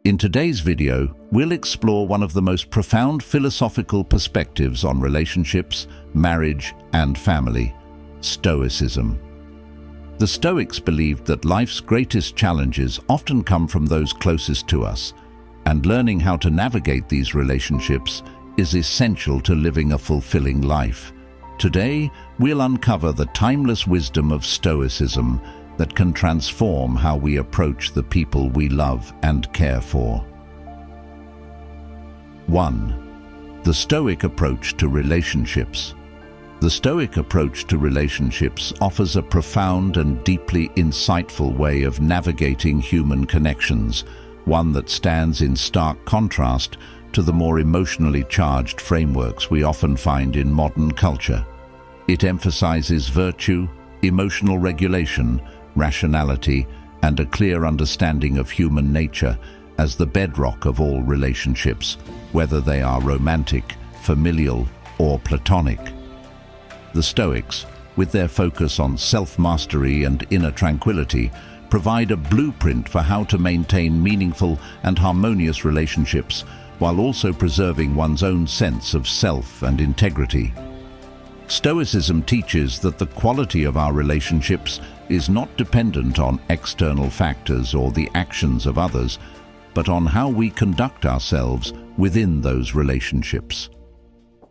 In today's video, we'll explore one of the most profound philosophical perspectives on relationships, marriage, and family: Stoicism. The Stoics believed that life's greatest challenges often come from those closest to us, and learning how to navigate these relationships is essential to living a fulfilling life. Today, we'll uncover the timeless wisdom of Stoicism that can transform how we approach the people we love and care for. 1. The Stoic approach to relationships. The Stoic approach to relationships offers a profound and deeply insightful way of navigating human connections, one that stands in stark contrast to the more emotionally charged frameworks we often find in modern culture. It emphasizes virtue, emotional regulation, rationality, and a clear understanding of human nature as the bedrock of all relationships, whether they are romantic, familial, or platonic. The Stoics, with their focus on self-mastery and inner tranquility, provide a blueprint for how to maintain meaningful and harmonious relationships while also preserving one's own sense of self and integrity. Stoicism teaches that the quality of our relationships is not dependent on external factors or the actions of others, but on how we conduct ourselves within those relationships.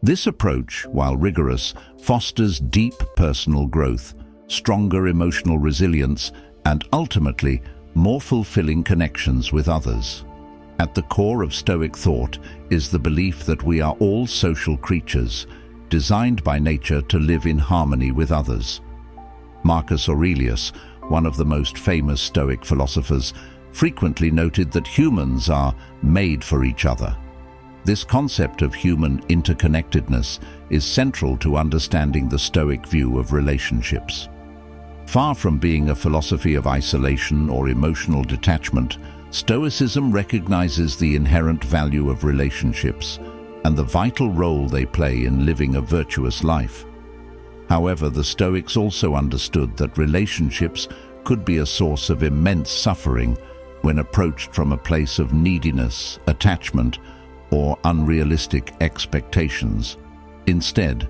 This approach, while rigorous, fosters deep personal growth, stronger emotional resilience, and ultimately, more fulfilling connections with others. At the core of Stoic thought is the belief that we are all social creatures, designed by nature to live in harmony with others. Marcus Aurelius, one of the most famous Stoic philosophers, frequently noted that humans are made for each other. This concept of human interconnectedness is central to understanding the Stoic view of relationships. Far from being a philosophy of isolation or emotional detachment, Stoicism recognizes the inherent value of relationships and the vital role they play in living a virtuous life. However, the Stoics also understood that relationships could be a source of immense suffering when approached from a place of neediness, attachment, or unrealistic expectations. Instead,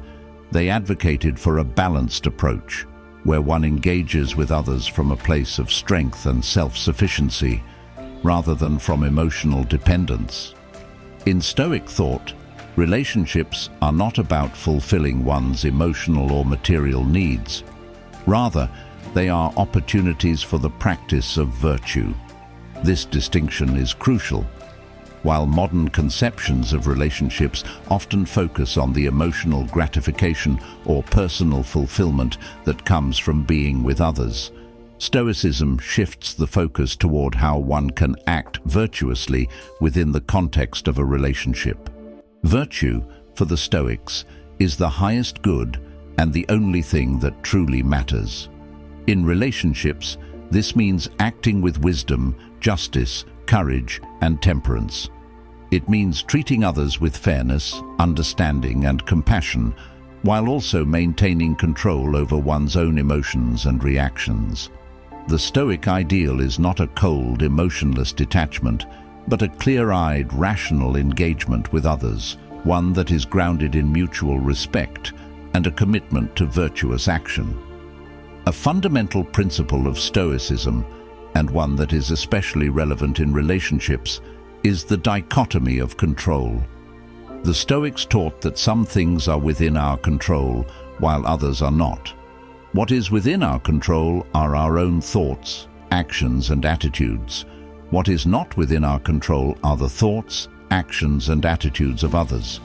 they advocated for a balanced approach, where one engages with others from a place of strength and self-sufficiency, rather than from emotional dependence. In Stoic thought, relationships are not about fulfilling one's emotional or material needs. Rather, they are opportunities for the practice of virtue. This distinction is crucial. While modern conceptions of relationships often focus on the emotional gratification or personal fulfillment that comes from being with others, Stoicism shifts the focus toward how one can act virtuously within the context of a relationship. Virtue, for the Stoics, is the highest good and the only thing that truly matters. In relationships, this means acting with wisdom, justice, courage, and temperance. It means treating others with fairness, understanding, and compassion, while also maintaining control over one's own emotions and reactions. The Stoic ideal is not a cold, emotionless detachment, but a clear-eyed, rational engagement with others, one that is grounded in mutual respect and a commitment to virtuous action. A fundamental principle of Stoicism, and one that is especially relevant in relationships, is the dichotomy of control. The Stoics taught that some things are within our control, while others are not. What is within our control are our own thoughts, actions, and attitudes. What is not within our control are the thoughts, actions, and attitudes of others.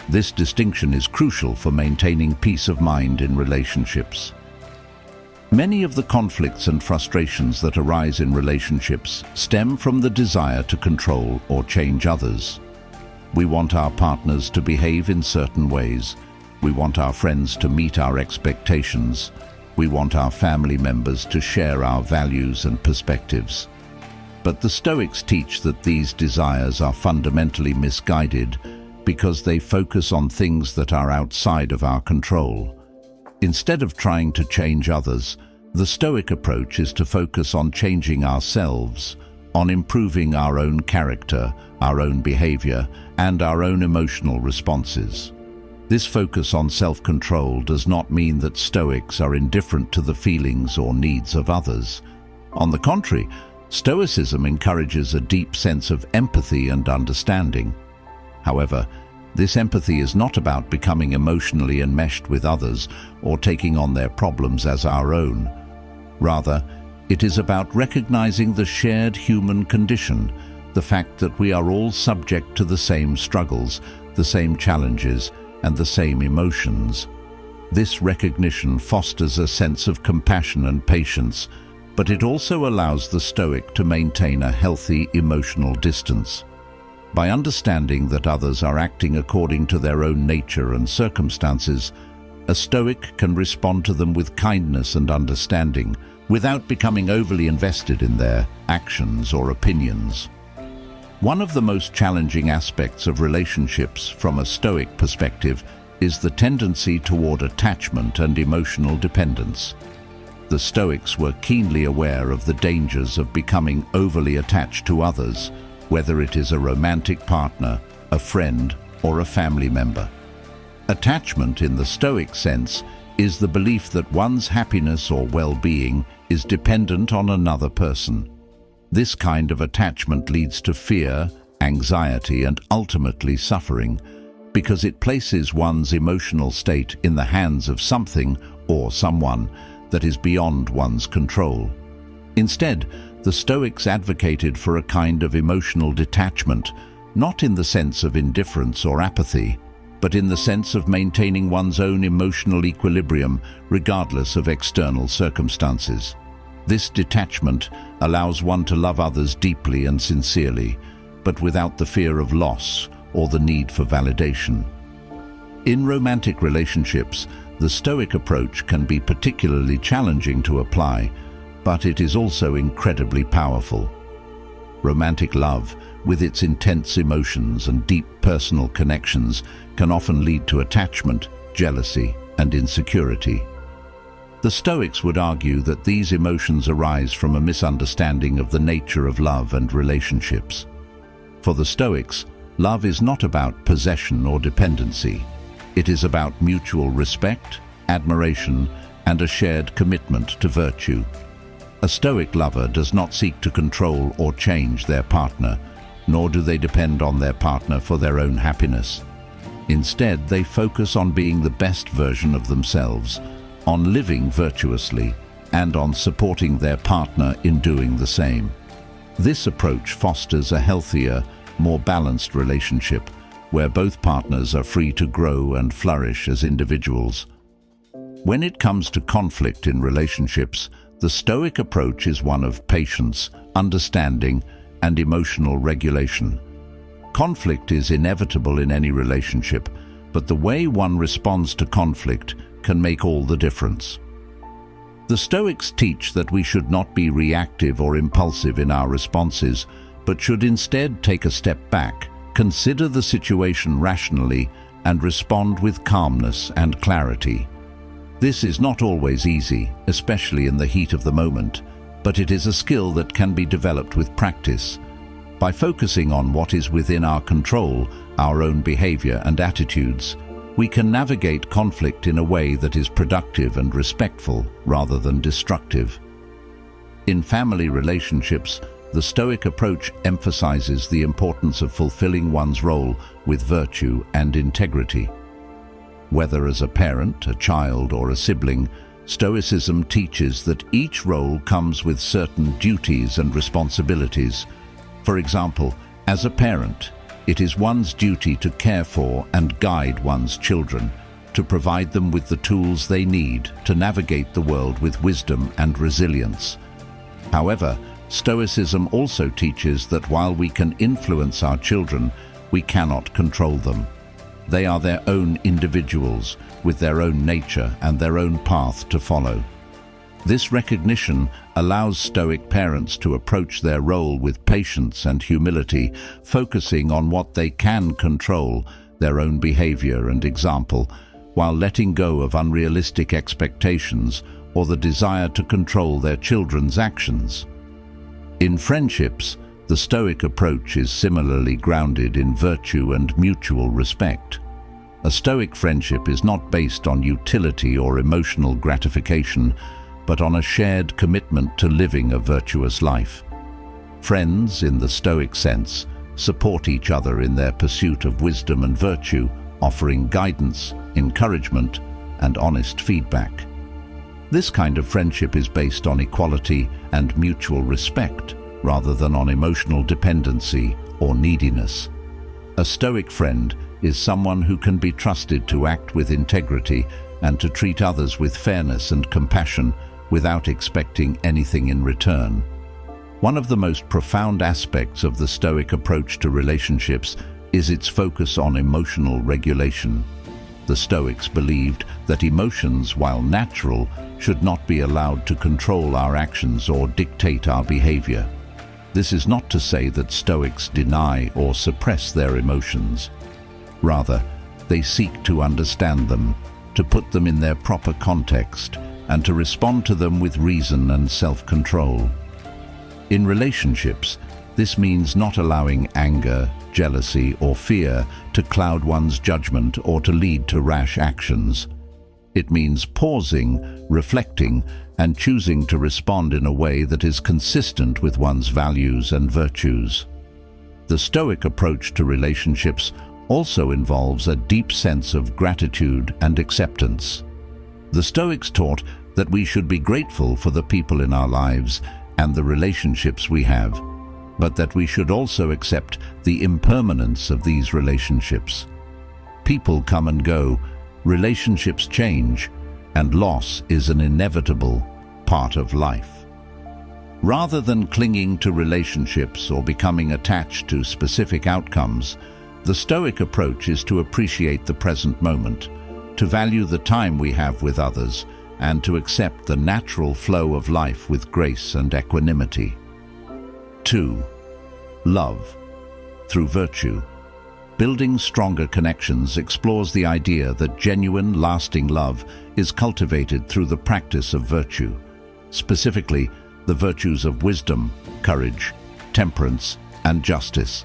This distinction is crucial for maintaining peace of mind in relationships. Many of the conflicts and frustrations that arise in relationships stem from the desire to control or change others. We want our partners to behave in certain ways. We want our friends to meet our expectations. We want our family members to share our values and perspectives. But the Stoics teach that these desires are fundamentally misguided because they focus on things that are outside of our control. Instead of trying to change others, the Stoic approach is to focus on changing ourselves, on improving our own character, our own behavior, and our own emotional responses. This focus on self-control does not mean that Stoics are indifferent to the feelings or needs of others. On the contrary, Stoicism encourages a deep sense of empathy and understanding. However, this empathy is not about becoming emotionally enmeshed with others or taking on their problems as our own. Rather, it is about recognizing the shared human condition, the fact that we are all subject to the same struggles, the same challenges, and the same emotions. This recognition fosters a sense of compassion and patience, but it also allows the Stoic to maintain a healthy emotional distance. By understanding that others are acting according to their own nature and circumstances, a Stoic can respond to them with kindness and understanding, without becoming overly invested in their actions or opinions. One of the most challenging aspects of relationships from a Stoic perspective is the tendency toward attachment and emotional dependence. The Stoics were keenly aware of the dangers of becoming overly attached to others, whether it is a romantic partner, a friend, or a family member. Attachment in the Stoic sense is the belief that one's happiness or well-being is dependent on another person. This kind of attachment leads to fear, anxiety, and ultimately suffering, because it places one's emotional state in the hands of something or someone that is beyond one's control. Instead, the Stoics advocated for a kind of emotional detachment, not in the sense of indifference or apathy, but in the sense of maintaining one's own emotional equilibrium regardless of external circumstances. This detachment allows one to love others deeply and sincerely, but without the fear of loss or the need for validation. In romantic relationships, the Stoic approach can be particularly challenging to apply, but it is also incredibly powerful. Romantic love, with its intense emotions and deep personal connections, can often lead to attachment, jealousy, and insecurity. The Stoics would argue that these emotions arise from a misunderstanding of the nature of love and relationships. For the Stoics, love is not about possession or dependency. It is about mutual respect, admiration, and a shared commitment to virtue. A Stoic lover does not seek to control or change their partner, nor do they depend on their partner for their own happiness. Instead, they focus on being the best version of themselves, on living virtuously, and on supporting their partner in doing the same. This approach fosters a healthier, more balanced relationship, where both partners are free to grow and flourish as individuals. When it comes to conflict in relationships, the Stoic approach is one of patience, understanding, and emotional regulation. Conflict is inevitable in any relationship, but the way one responds to conflict can make all the difference. The Stoics teach that we should not be reactive or impulsive in our responses, but should instead take a step back, consider the situation rationally, and respond with calmness and clarity. This is not always easy, especially in the heat of the moment, but it is a skill that can be developed with practice. By focusing on what is within our control, our own behavior and attitudes, we can navigate conflict in a way that is productive and respectful rather than destructive. In family relationships, the Stoic approach emphasizes the importance of fulfilling one's role with virtue and integrity. Whether as a parent, a child, or a sibling, Stoicism teaches that each role comes with certain duties and responsibilities. For example, as a parent, it is one's duty to care for and guide one's children, to provide them with the tools they need to navigate the world with wisdom and resilience. However, Stoicism also teaches that while we can influence our children, we cannot control them. They are their own individuals, with their own nature and their own path to follow. This recognition allows Stoic parents to approach their role with patience and humility, focusing on what they can control, their own behavior and example, while letting go of unrealistic expectations or the desire to control their children's actions. In friendships, The Stoic approach is similarly grounded in virtue and mutual respect. A Stoic friendship is not based on utility or emotional gratification, but on a shared commitment to living a virtuous life. Friends, in the Stoic sense, support each other in their pursuit of wisdom and virtue, offering guidance, encouragement, and honest feedback. This kind of friendship is based on equality and mutual respect, rather than on emotional dependency or neediness. A Stoic friend is someone who can be trusted to act with integrity and to treat others with fairness and compassion without expecting anything in return. One of the most profound aspects of the Stoic approach to relationships is its focus on emotional regulation. The Stoics believed that emotions, while natural, should not be allowed to control our actions or dictate our behavior. This is not to say that Stoics deny or suppress their emotions. Rather, they seek to understand them, to put them in their proper context, and to respond to them with reason and self-control. In relationships, this means not allowing anger, jealousy, or fear to cloud one's judgment or to lead to rash actions. It means pausing, reflecting, and choosing to respond in a way that is consistent with one's values and virtues. The Stoic approach to relationships also involves a deep sense of gratitude and acceptance. The Stoics taught that we should be grateful for the people in our lives and the relationships we have, but that we should also accept the impermanence of these relationships. People come and go, relationships change, and loss is an inevitable part of life. Rather than clinging to relationships or becoming attached to specific outcomes, the Stoic approach is to appreciate the present moment, to value the time we have with others, and to accept the natural flow of life with grace and equanimity. 2. Love through virtue. Building stronger connections explores the idea that genuine, lasting love is cultivated through the practice of virtue, specifically the virtues of wisdom, courage, temperance, and justice.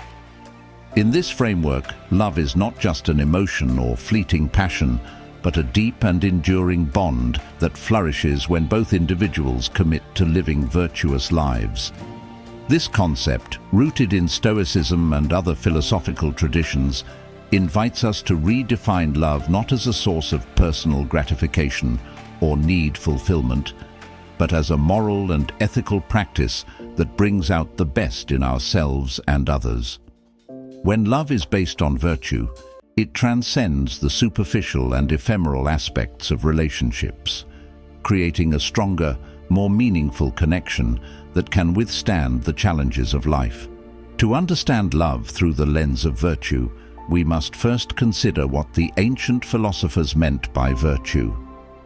In this framework, love is not just an emotion or fleeting passion, but a deep and enduring bond that flourishes when both individuals commit to living virtuous lives. This concept, rooted in Stoicism and other philosophical traditions, invites us to redefine love not as a source of personal gratification or need fulfillment, but as a moral and ethical practice that brings out the best in ourselves and others. When love is based on virtue, it transcends the superficial and ephemeral aspects of relationships, creating a stronger, more meaningful connection that can withstand the challenges of life. To understand love through the lens of virtue, we must first consider what the ancient philosophers meant by virtue.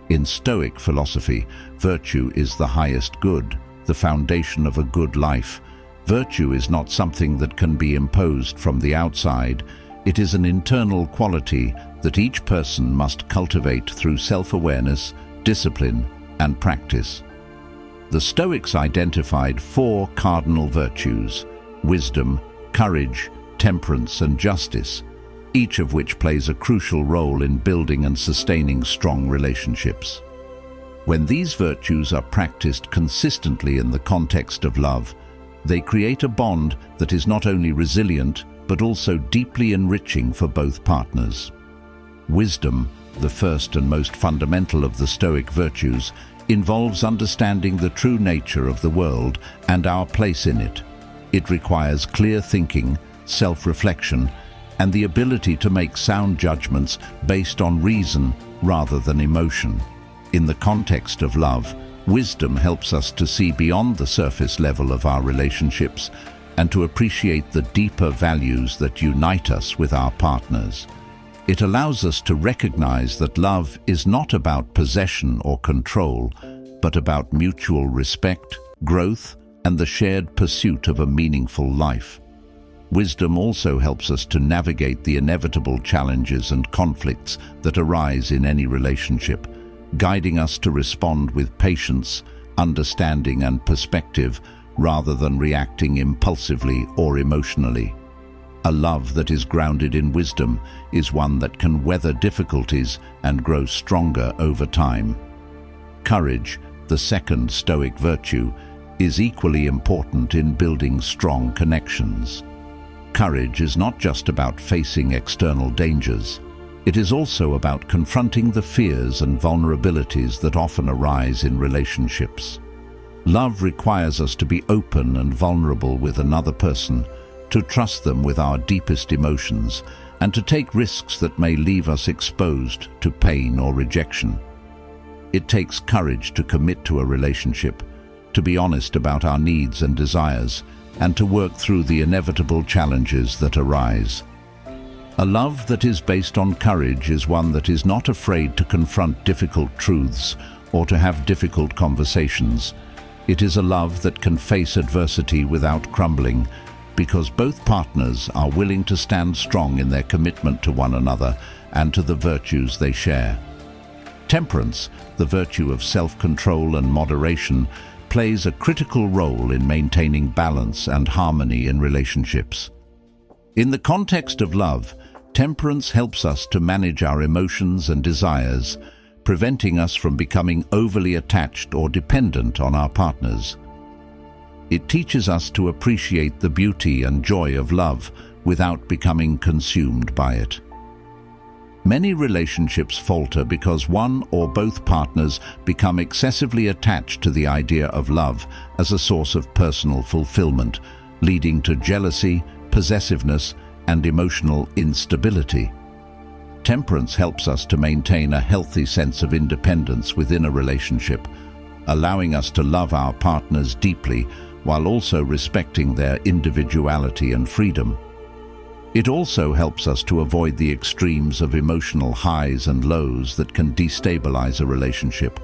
In Stoic philosophy, virtue is the highest good, the foundation of a good life. Virtue is not something that can be imposed from the outside. It is an internal quality that each person must cultivate through self-awareness, discipline, and practice. The Stoics identified 4 cardinal virtues: wisdom, courage, temperance, and justice, each of which plays a crucial role in building and sustaining strong relationships. When these virtues are practiced consistently in the context of love, they create a bond that is not only resilient, but also deeply enriching for both partners. Wisdom, the first and most fundamental of the Stoic virtues, involves understanding the true nature of the world and our place in it. It requires clear thinking, self-reflection, and the ability to make sound judgments based on reason rather than emotion. In the context of love, wisdom helps us to see beyond the surface level of our relationships and to appreciate the deeper values that unite us with our partners. It allows us to recognize that love is not about possession or control, but about mutual respect, growth, and the shared pursuit of a meaningful life. Wisdom also helps us to navigate the inevitable challenges and conflicts that arise in any relationship, guiding us to respond with patience, understanding, and perspective rather than reacting impulsively or emotionally. A love that is grounded in wisdom is one that can weather difficulties and grow stronger over time. Courage, the second Stoic virtue, is equally important in building strong connections. Courage is not just about facing external dangers. It is also about confronting the fears and vulnerabilities that often arise in relationships. Love requires us to be open and vulnerable with another person, to trust them with our deepest emotions, and to take risks that may leave us exposed to pain or rejection. It takes courage to commit to a relationship, to be honest about our needs and desires, and to work through the inevitable challenges that arise. A love that is based on courage is one that is not afraid to confront difficult truths or to have difficult conversations. It is a love that can face adversity without crumbling, because both partners are willing to stand strong in their commitment to one another and to the virtues they share. Temperance, the virtue of self-control and moderation, plays a critical role in maintaining balance and harmony in relationships. In the context of love, temperance helps us to manage our emotions and desires, preventing us from becoming overly attached or dependent on our partners. It teaches us to appreciate the beauty and joy of love without becoming consumed by it. Many relationships falter because one or both partners become excessively attached to the idea of love as a source of personal fulfillment, leading to jealousy, possessiveness, and emotional instability. Temperance helps us to maintain a healthy sense of independence within a relationship, allowing us to love our partners deeply while also respecting their individuality and freedom. It also helps us to avoid the extremes of emotional highs and lows that can destabilize a relationship,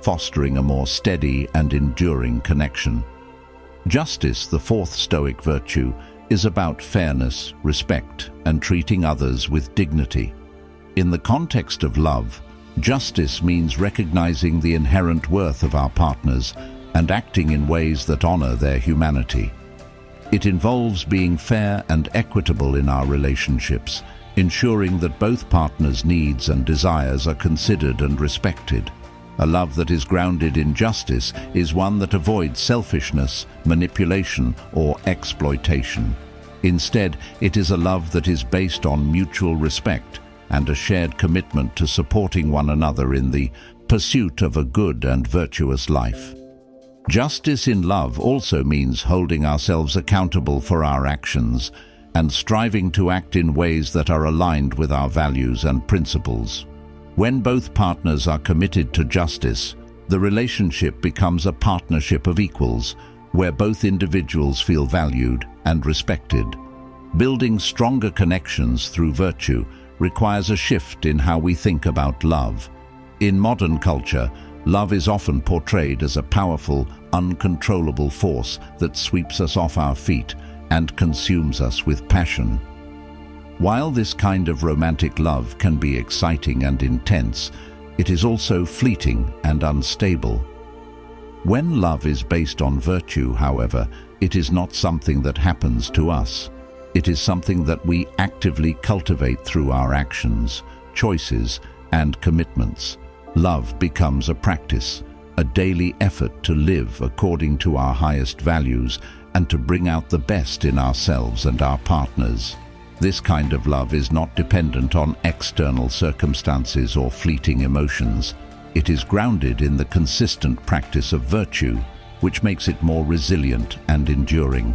fostering a more steady and enduring connection. Justice, the fourth Stoic virtue, is about fairness, respect, and treating others with dignity. In the context of love, justice means recognizing the inherent worth of our partners and acting in ways that honor their humanity. It involves being fair and equitable in our relationships, ensuring that both partners' needs and desires are considered and respected. A love that is grounded in justice is one that avoids selfishness, manipulation, or exploitation. Instead, it is a love that is based on mutual respect and a shared commitment to supporting one another in the pursuit of a good and virtuous life. Justice in love also means holding ourselves accountable for our actions and striving to act in ways that are aligned with our values and principles. When both partners are committed to justice, the relationship becomes a partnership of equals, where both individuals feel valued and respected. Building stronger connections through virtue requires a shift in how we think about love. In modern culture, love is often portrayed as a powerful, uncontrollable force that sweeps us off our feet and consumes us with passion. While this kind of romantic love can be exciting and intense, it is also fleeting and unstable. When love is based on virtue, however, it is not something that happens to us. It is something that we actively cultivate through our actions, choices, and commitments. Love becomes a practice, a daily effort to live according to our highest values and to bring out the best in ourselves and our partners. This kind of love is not dependent on external circumstances or fleeting emotions. It is grounded in the consistent practice of virtue, which makes it more resilient and enduring.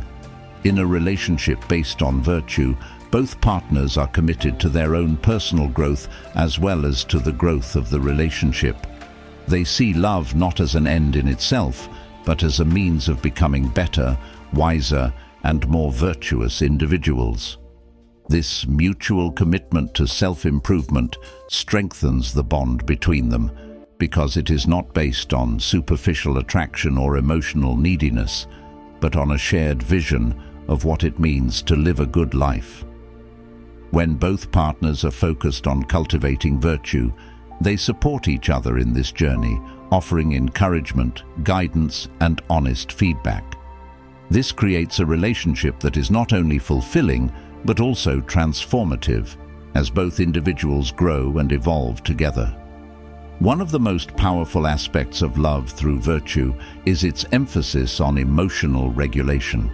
In a relationship based on virtue, both partners are committed to their own personal growth as well as to the growth of the relationship. They see love not as an end in itself, but as a means of becoming better, wiser, and more virtuous individuals. This mutual commitment to self-improvement strengthens the bond between them, because it is not based on superficial attraction or emotional neediness, but on a shared vision of what it means to live a good life. When both partners are focused on cultivating virtue, they support each other in this journey, offering encouragement, guidance, and honest feedback. This creates a relationship that is not only fulfilling, but also transformative, as both individuals grow and evolve together. One of the most powerful aspects of love through virtue is its emphasis on emotional regulation.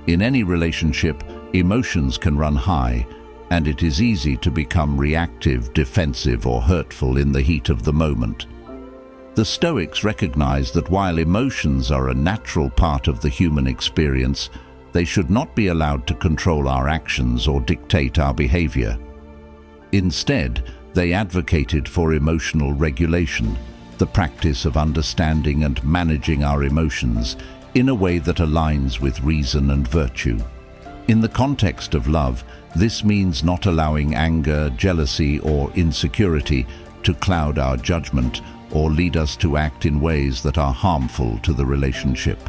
In any relationship, emotions can run high, and it is easy to become reactive, defensive, or hurtful in the heat of the moment. The Stoics recognize that while emotions are a natural part of the human experience, they should not be allowed to control our actions or dictate our behavior. Instead, they advocated for emotional regulation, the practice of understanding and managing our emotions in a way that aligns with reason and virtue. In the context of love, this means not allowing anger, jealousy, or insecurity to cloud our judgment or lead us to act in ways that are harmful to the relationship.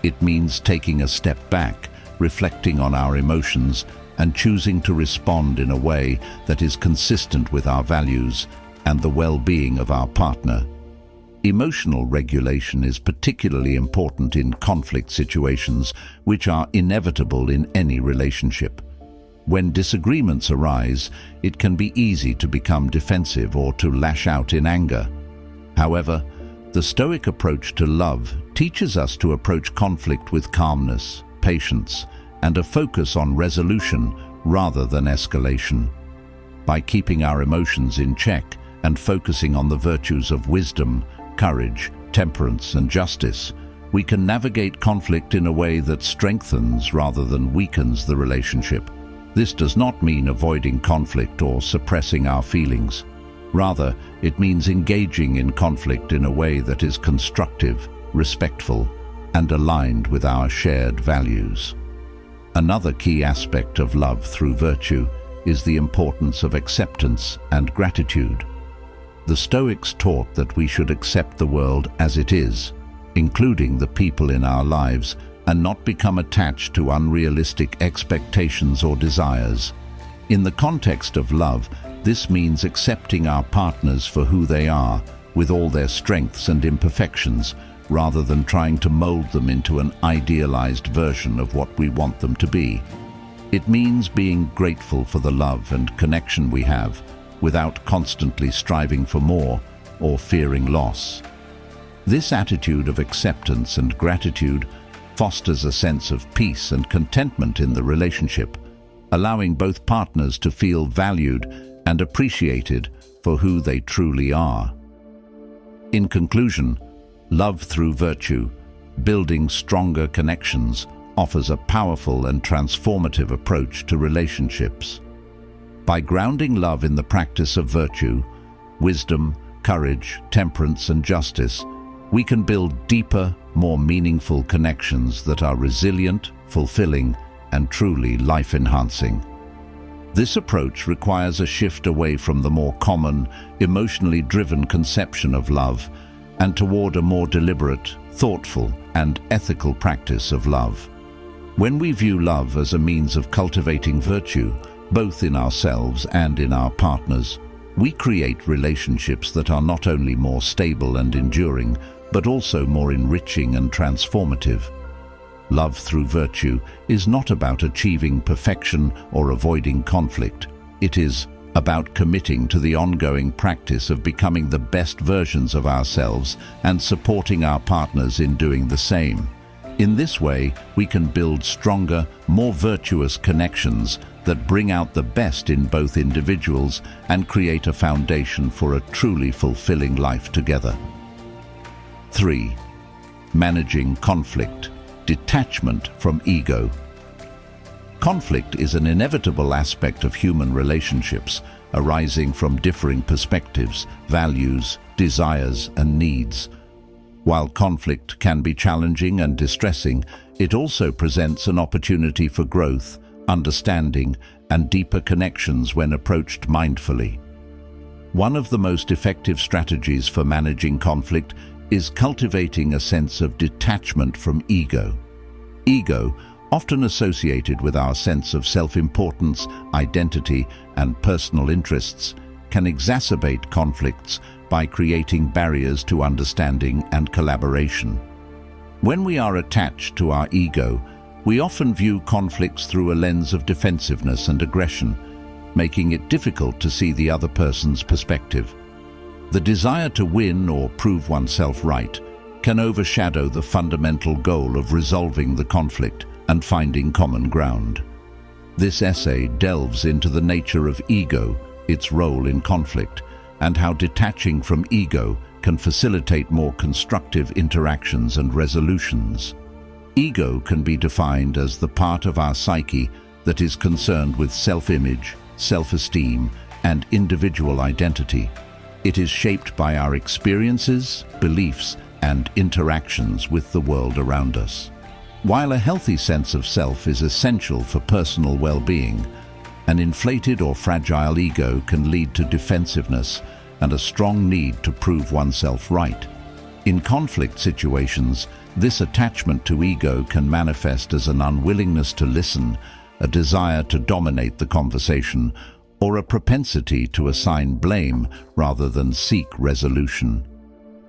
It means taking a step back, reflecting on our emotions, and choosing to respond in a way that is consistent with our values and the well-being of our partner. Emotional regulation is particularly important in conflict situations, which are inevitable in any relationship. When disagreements arise, it can be easy to become defensive or to lash out in anger. However, the Stoic approach to love teaches us to approach conflict with calmness, patience, and a focus on resolution rather than escalation. By keeping our emotions in check and focusing on the virtues of wisdom, courage, temperance, and justice, we can navigate conflict in a way that strengthens rather than weakens the relationship. This does not mean avoiding conflict or suppressing our feelings. Rather, it means engaging in conflict in a way that is constructive, respectful, and aligned with our shared values. Another key aspect of love through virtue is the importance of acceptance and gratitude. The Stoics taught that we should accept the world as it is, including the people in our lives, and not become attached to unrealistic expectations or desires. In the context of love, this means accepting our partners for who they are, with all their strengths and imperfections, rather than trying to mold them into an idealized version of what we want them to be. It means being grateful for the love and connection we have, without constantly striving for more or fearing loss. This attitude of acceptance and gratitude fosters a sense of peace and contentment in the relationship, allowing both partners to feel valued and appreciated for who they truly are. In conclusion, love through virtue, building stronger connections, offers a powerful and transformative approach to relationships. By grounding love in the practice of virtue, wisdom, courage, temperance, and justice, we can build deeper, more meaningful connections that are resilient, fulfilling, and truly life-enhancing. This approach requires a shift away from the more common, emotionally driven conception of love and toward a more deliberate, thoughtful, and ethical practice of love. When we view love as a means of cultivating virtue, both in ourselves and in our partners, we create relationships that are not only more stable and enduring, but also more enriching and transformative. Love through virtue is not about achieving perfection or avoiding conflict. It is about committing to the ongoing practice of becoming the best versions of ourselves and supporting our partners in doing the same. In this way, we can build stronger, more virtuous connections that bring out the best in both individuals and create a foundation for a truly fulfilling life together. 3. Managing conflict. Detachment from ego. Conflict is an inevitable aspect of human relationships, arising from differing perspectives, values, desires, and needs. While conflict can be challenging and distressing, it also presents an opportunity for growth, understanding, and deeper connections when approached mindfully. One of the most effective strategies for managing conflict is cultivating a sense of detachment from ego. Ego, often associated with our sense of self-importance, identity, and personal interests, can exacerbate conflicts by creating barriers to understanding and collaboration. When we are attached to our ego, we often view conflicts through a lens of defensiveness and aggression, making it difficult to see the other person's perspective. The desire to win or prove oneself right can overshadow the fundamental goal of resolving the conflict and finding common ground. This essay delves into the nature of ego, its role in conflict, and how detaching from ego can facilitate more constructive interactions and resolutions. Ego can be defined as the part of our psyche that is concerned with self-image, self-esteem, and individual identity. It is shaped by our experiences, beliefs, and interactions with the world around us. While a healthy sense of self is essential for personal well-being, an inflated or fragile ego can lead to defensiveness and a strong need to prove oneself right. In conflict situations, this attachment to ego can manifest as an unwillingness to listen, a desire to dominate the conversation, or a propensity to assign blame rather than seek resolution.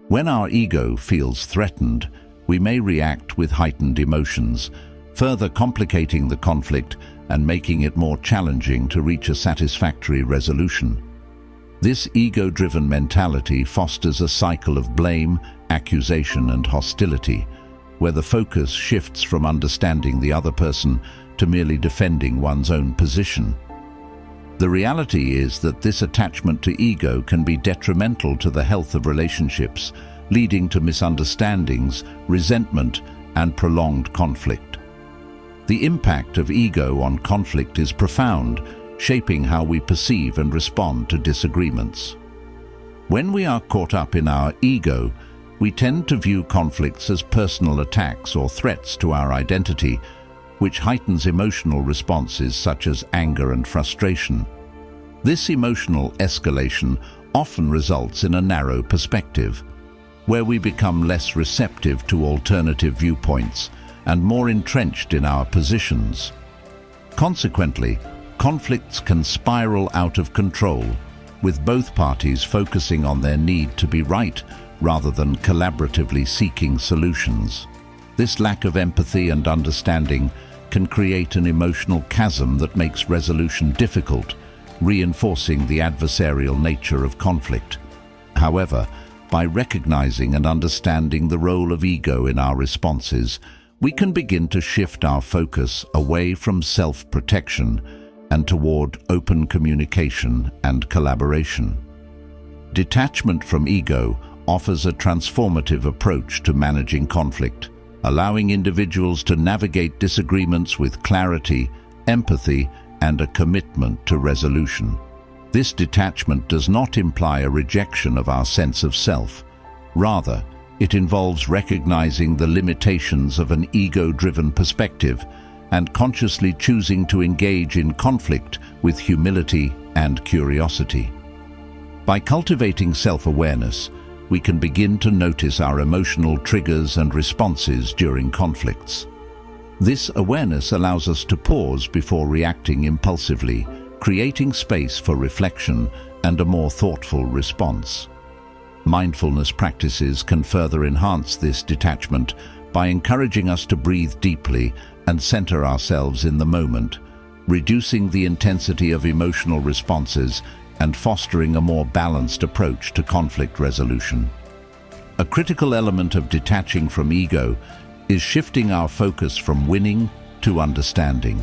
When our ego feels threatened, we may react with heightened emotions, further complicating the conflict and making it more challenging to reach a satisfactory resolution. This ego-driven mentality fosters a cycle of blame, accusation, and hostility, where the focus shifts from understanding the other person to merely defending one's own position. The reality is that this attachment to ego can be detrimental to the health of relationships, leading to misunderstandings, resentment, and prolonged conflict. The impact of ego on conflict is profound, shaping how we perceive and respond to disagreements. When we are caught up in our ego, we tend to view conflicts as personal attacks or threats to our identity, which heightens emotional responses such as anger and frustration. This emotional escalation often results in a narrow perspective, where we become less receptive to alternative viewpoints and more entrenched in our positions. Consequently, conflicts can spiral out of control, with both parties focusing on their need to be right rather than collaboratively seeking solutions. This lack of empathy and understanding can create an emotional chasm that makes resolution difficult, reinforcing the adversarial nature of conflict. However, by recognizing and understanding the role of ego in our responses, we can begin to shift our focus away from self-protection and toward open communication and collaboration. Detachment from ego offers a transformative approach to managing conflict, allowing individuals to navigate disagreements with clarity, empathy, and a commitment to resolution. This detachment does not imply a rejection of our sense of self. Rather, it involves recognizing the limitations of an ego-driven perspective and consciously choosing to engage in conflict with humility and curiosity. By cultivating self-awareness, we can begin to notice our emotional triggers and responses during conflicts. This awareness allows us to pause before reacting impulsively, creating space for reflection and a more thoughtful response. Mindfulness practices can further enhance this detachment by encouraging us to breathe deeply and center ourselves in the moment, reducing the intensity of emotional responses and fostering a more balanced approach to conflict resolution. A critical element of detaching from ego is shifting our focus from winning to understanding.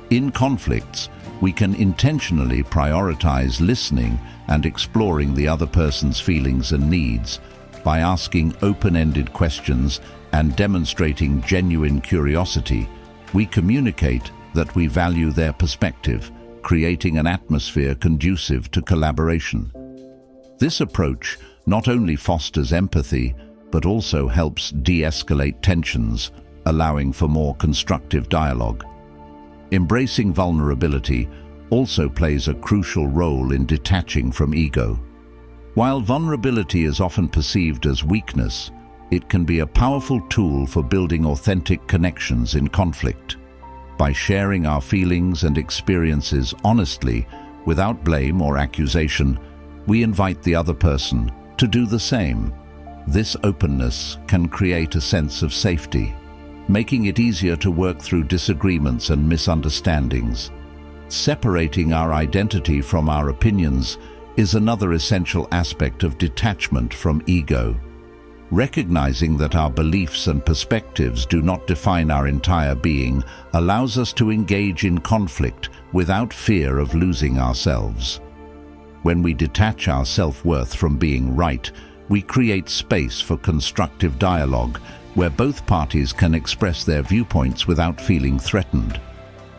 In conflicts, we can intentionally prioritize listening and exploring the other person's feelings and needs. By asking open-ended questions and demonstrating genuine curiosity, we communicate that we value their perspective, creating an atmosphere conducive to collaboration. This approach not only fosters empathy, but also helps de-escalate tensions, allowing for more constructive dialogue. Embracing vulnerability also plays a crucial role in detaching from ego. While vulnerability is often perceived as weakness, it can be a powerful tool for building authentic connections in conflict. By sharing our feelings and experiences honestly, without blame or accusation, we invite the other person to do the same. This openness can create a sense of safety, making it easier to work through disagreements and misunderstandings. Separating our identity from our opinions is another essential aspect of detachment from ego. Recognizing that our beliefs and perspectives do not define our entire being allows us to engage in conflict without fear of losing ourselves. When we detach our self-worth from being right, we create space for constructive dialogue, where both parties can express their viewpoints without feeling threatened.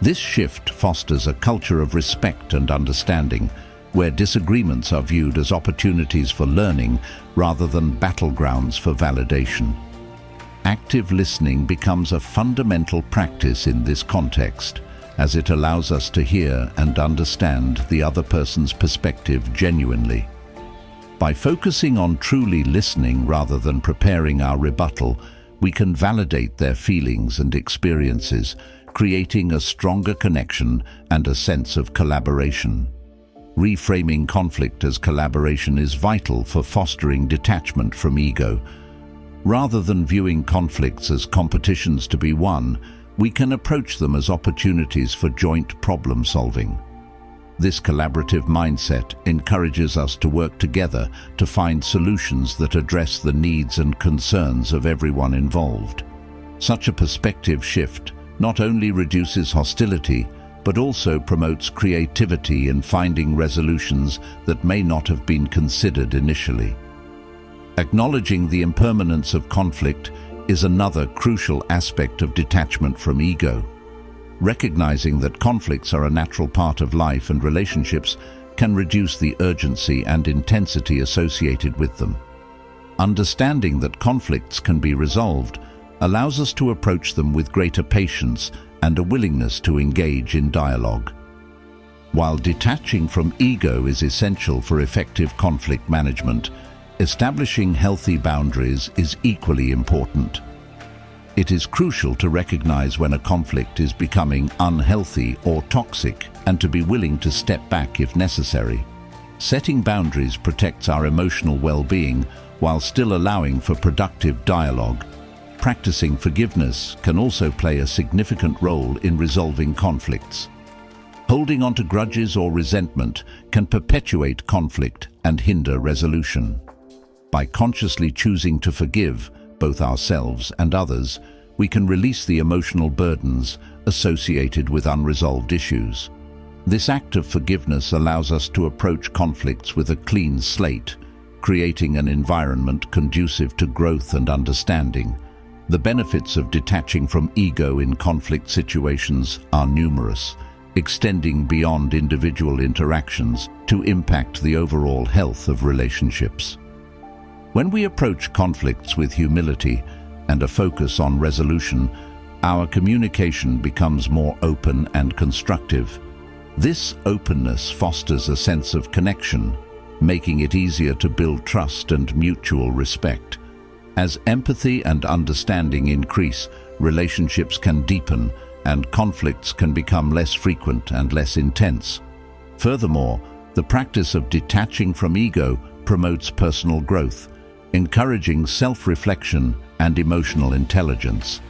This shift fosters a culture of respect and understanding, where disagreements are viewed as opportunities for learning rather than battlegrounds for validation. Active listening becomes a fundamental practice in this context, as it allows us to hear and understand the other person's perspective genuinely. By focusing on truly listening rather than preparing our rebuttal, we can validate their feelings and experiences, creating a stronger connection and a sense of collaboration. Reframing conflict as collaboration is vital for fostering detachment from ego. Rather than viewing conflicts as competitions to be won, we can approach them as opportunities for joint problem solving. This collaborative mindset encourages us to work together to find solutions that address the needs and concerns of everyone involved. Such a perspective shift not only reduces hostility, but also promotes creativity in finding resolutions that may not have been considered initially. Acknowledging the impermanence of conflict is another crucial aspect of detachment from ego. Recognizing that conflicts are a natural part of life and relationships can reduce the urgency and intensity associated with them. Understanding that conflicts can be resolved allows us to approach them with greater patience and a willingness to engage in dialogue. While detaching from ego is essential for effective conflict management, establishing healthy boundaries is equally important. It is crucial to recognize when a conflict is becoming unhealthy or toxic and to be willing to step back if necessary. Setting boundaries protects our emotional well-being while still allowing for productive dialogue. Practicing forgiveness can also play a significant role in resolving conflicts. Holding on to grudges or resentment can perpetuate conflict and hinder resolution. By consciously choosing to forgive both ourselves and others, we can release the emotional burdens associated with unresolved issues. This act of forgiveness allows us to approach conflicts with a clean slate, creating an environment conducive to growth and understanding. The benefits of detaching from ego in conflict situations are numerous, extending beyond individual interactions to impact the overall health of relationships. When we approach conflicts with humility and a focus on resolution, our communication becomes more open and constructive. This openness fosters a sense of connection, making it easier to build trust and mutual respect. As empathy and understanding increase, relationships can deepen and conflicts can become less frequent and less intense. Furthermore, the practice of detaching from ego promotes personal growth, encouraging self-reflection and emotional intelligence.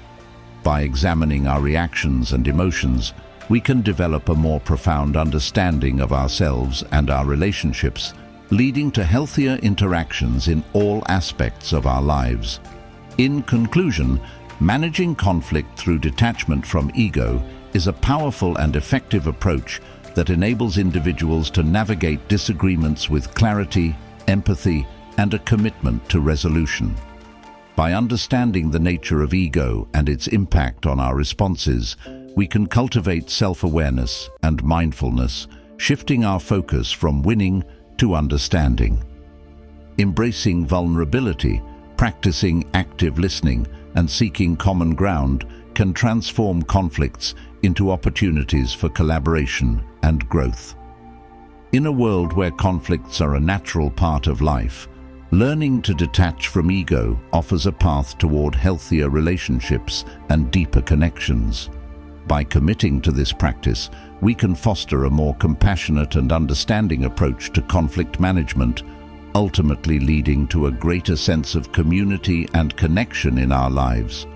By examining our reactions and emotions, we can develop a more profound understanding of ourselves and our relationships, leading to healthier interactions in all aspects of our lives. In conclusion, managing conflict through detachment from ego is a powerful and effective approach that enables individuals to navigate disagreements with clarity, empathy, and a commitment to resolution. By understanding the nature of ego and its impact on our responses, we can cultivate self-awareness and mindfulness, shifting our focus from winning to understanding. Embracing vulnerability, practicing active listening, and seeking common ground can transform conflicts into opportunities for collaboration and growth. In a world where conflicts are a natural part of life, learning to detach from ego offers a path toward healthier relationships and deeper connections. By committing to this practice, we can foster a more compassionate and understanding approach to conflict management, ultimately leading to a greater sense of community and connection in our lives.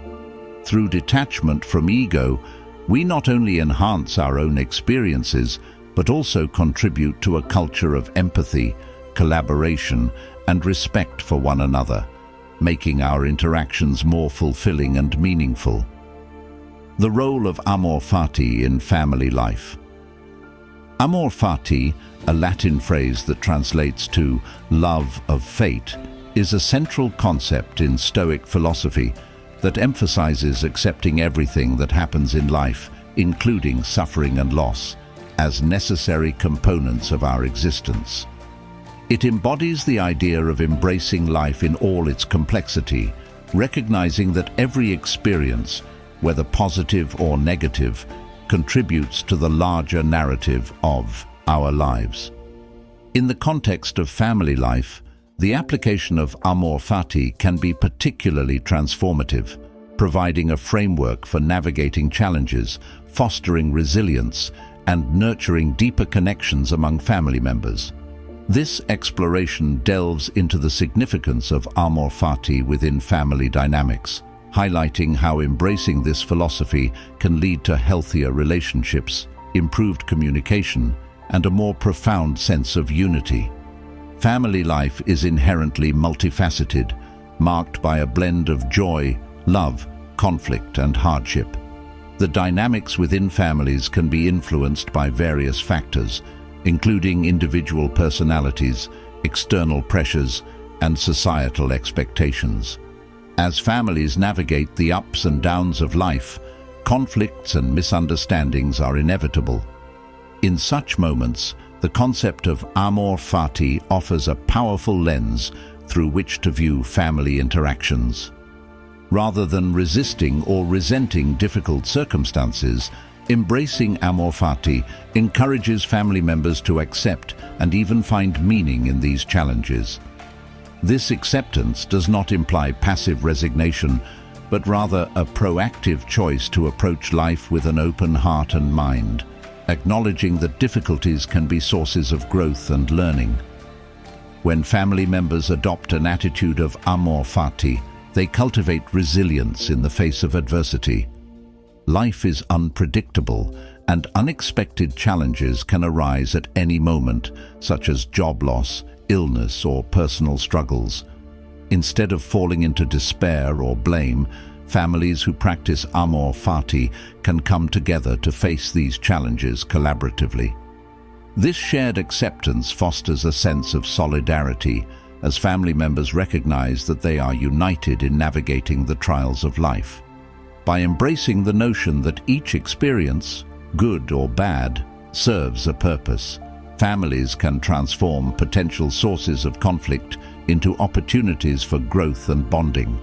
Through detachment from ego, we not only enhance our own experiences, but also contribute to a culture of empathy, collaboration, and respect for one another, making our interactions more fulfilling and meaningful. The role of amor fati in family life. Amor fati, a Latin phrase that translates to love of fate, is a central concept in Stoic philosophy that emphasizes accepting everything that happens in life, including suffering and loss, as necessary components of our existence. It embodies the idea of embracing life in all its complexity, recognizing that every experience, whether positive or negative, contributes to the larger narrative of our lives. In the context of family life, the application of amor fati can be particularly transformative, providing a framework for navigating challenges, fostering resilience, and nurturing deeper connections among family members. This exploration delves into the significance of amor fati within family dynamics, highlighting how embracing this philosophy can lead to healthier relationships, improved communication, and a more profound sense of unity. Family life is inherently multifaceted, marked by a blend of joy, love, conflict, and hardship. The dynamics within families can be influenced by various factors, including individual personalities, external pressures, and societal expectations. As families navigate the ups and downs of life, conflicts and misunderstandings are inevitable. In such moments, the concept of amor fati offers a powerful lens through which to view family interactions. Rather than resisting or resenting difficult circumstances, embracing amor fati encourages family members to accept and even find meaning in these challenges. This acceptance does not imply passive resignation, but rather a proactive choice to approach life with an open heart and mind, acknowledging that difficulties can be sources of growth and learning. When family members adopt an attitude of amor fati, they cultivate resilience in the face of adversity. Life is unpredictable, and unexpected challenges can arise at any moment, such as job loss, illness, or personal struggles. Instead of falling into despair or blame, families who practice amor fati can come together to face these challenges collaboratively. This shared acceptance fosters a sense of solidarity, as family members recognize that they are united in navigating the trials of life. By embracing the notion that each experience, good or bad, serves a purpose, families can transform potential sources of conflict into opportunities for growth and bonding.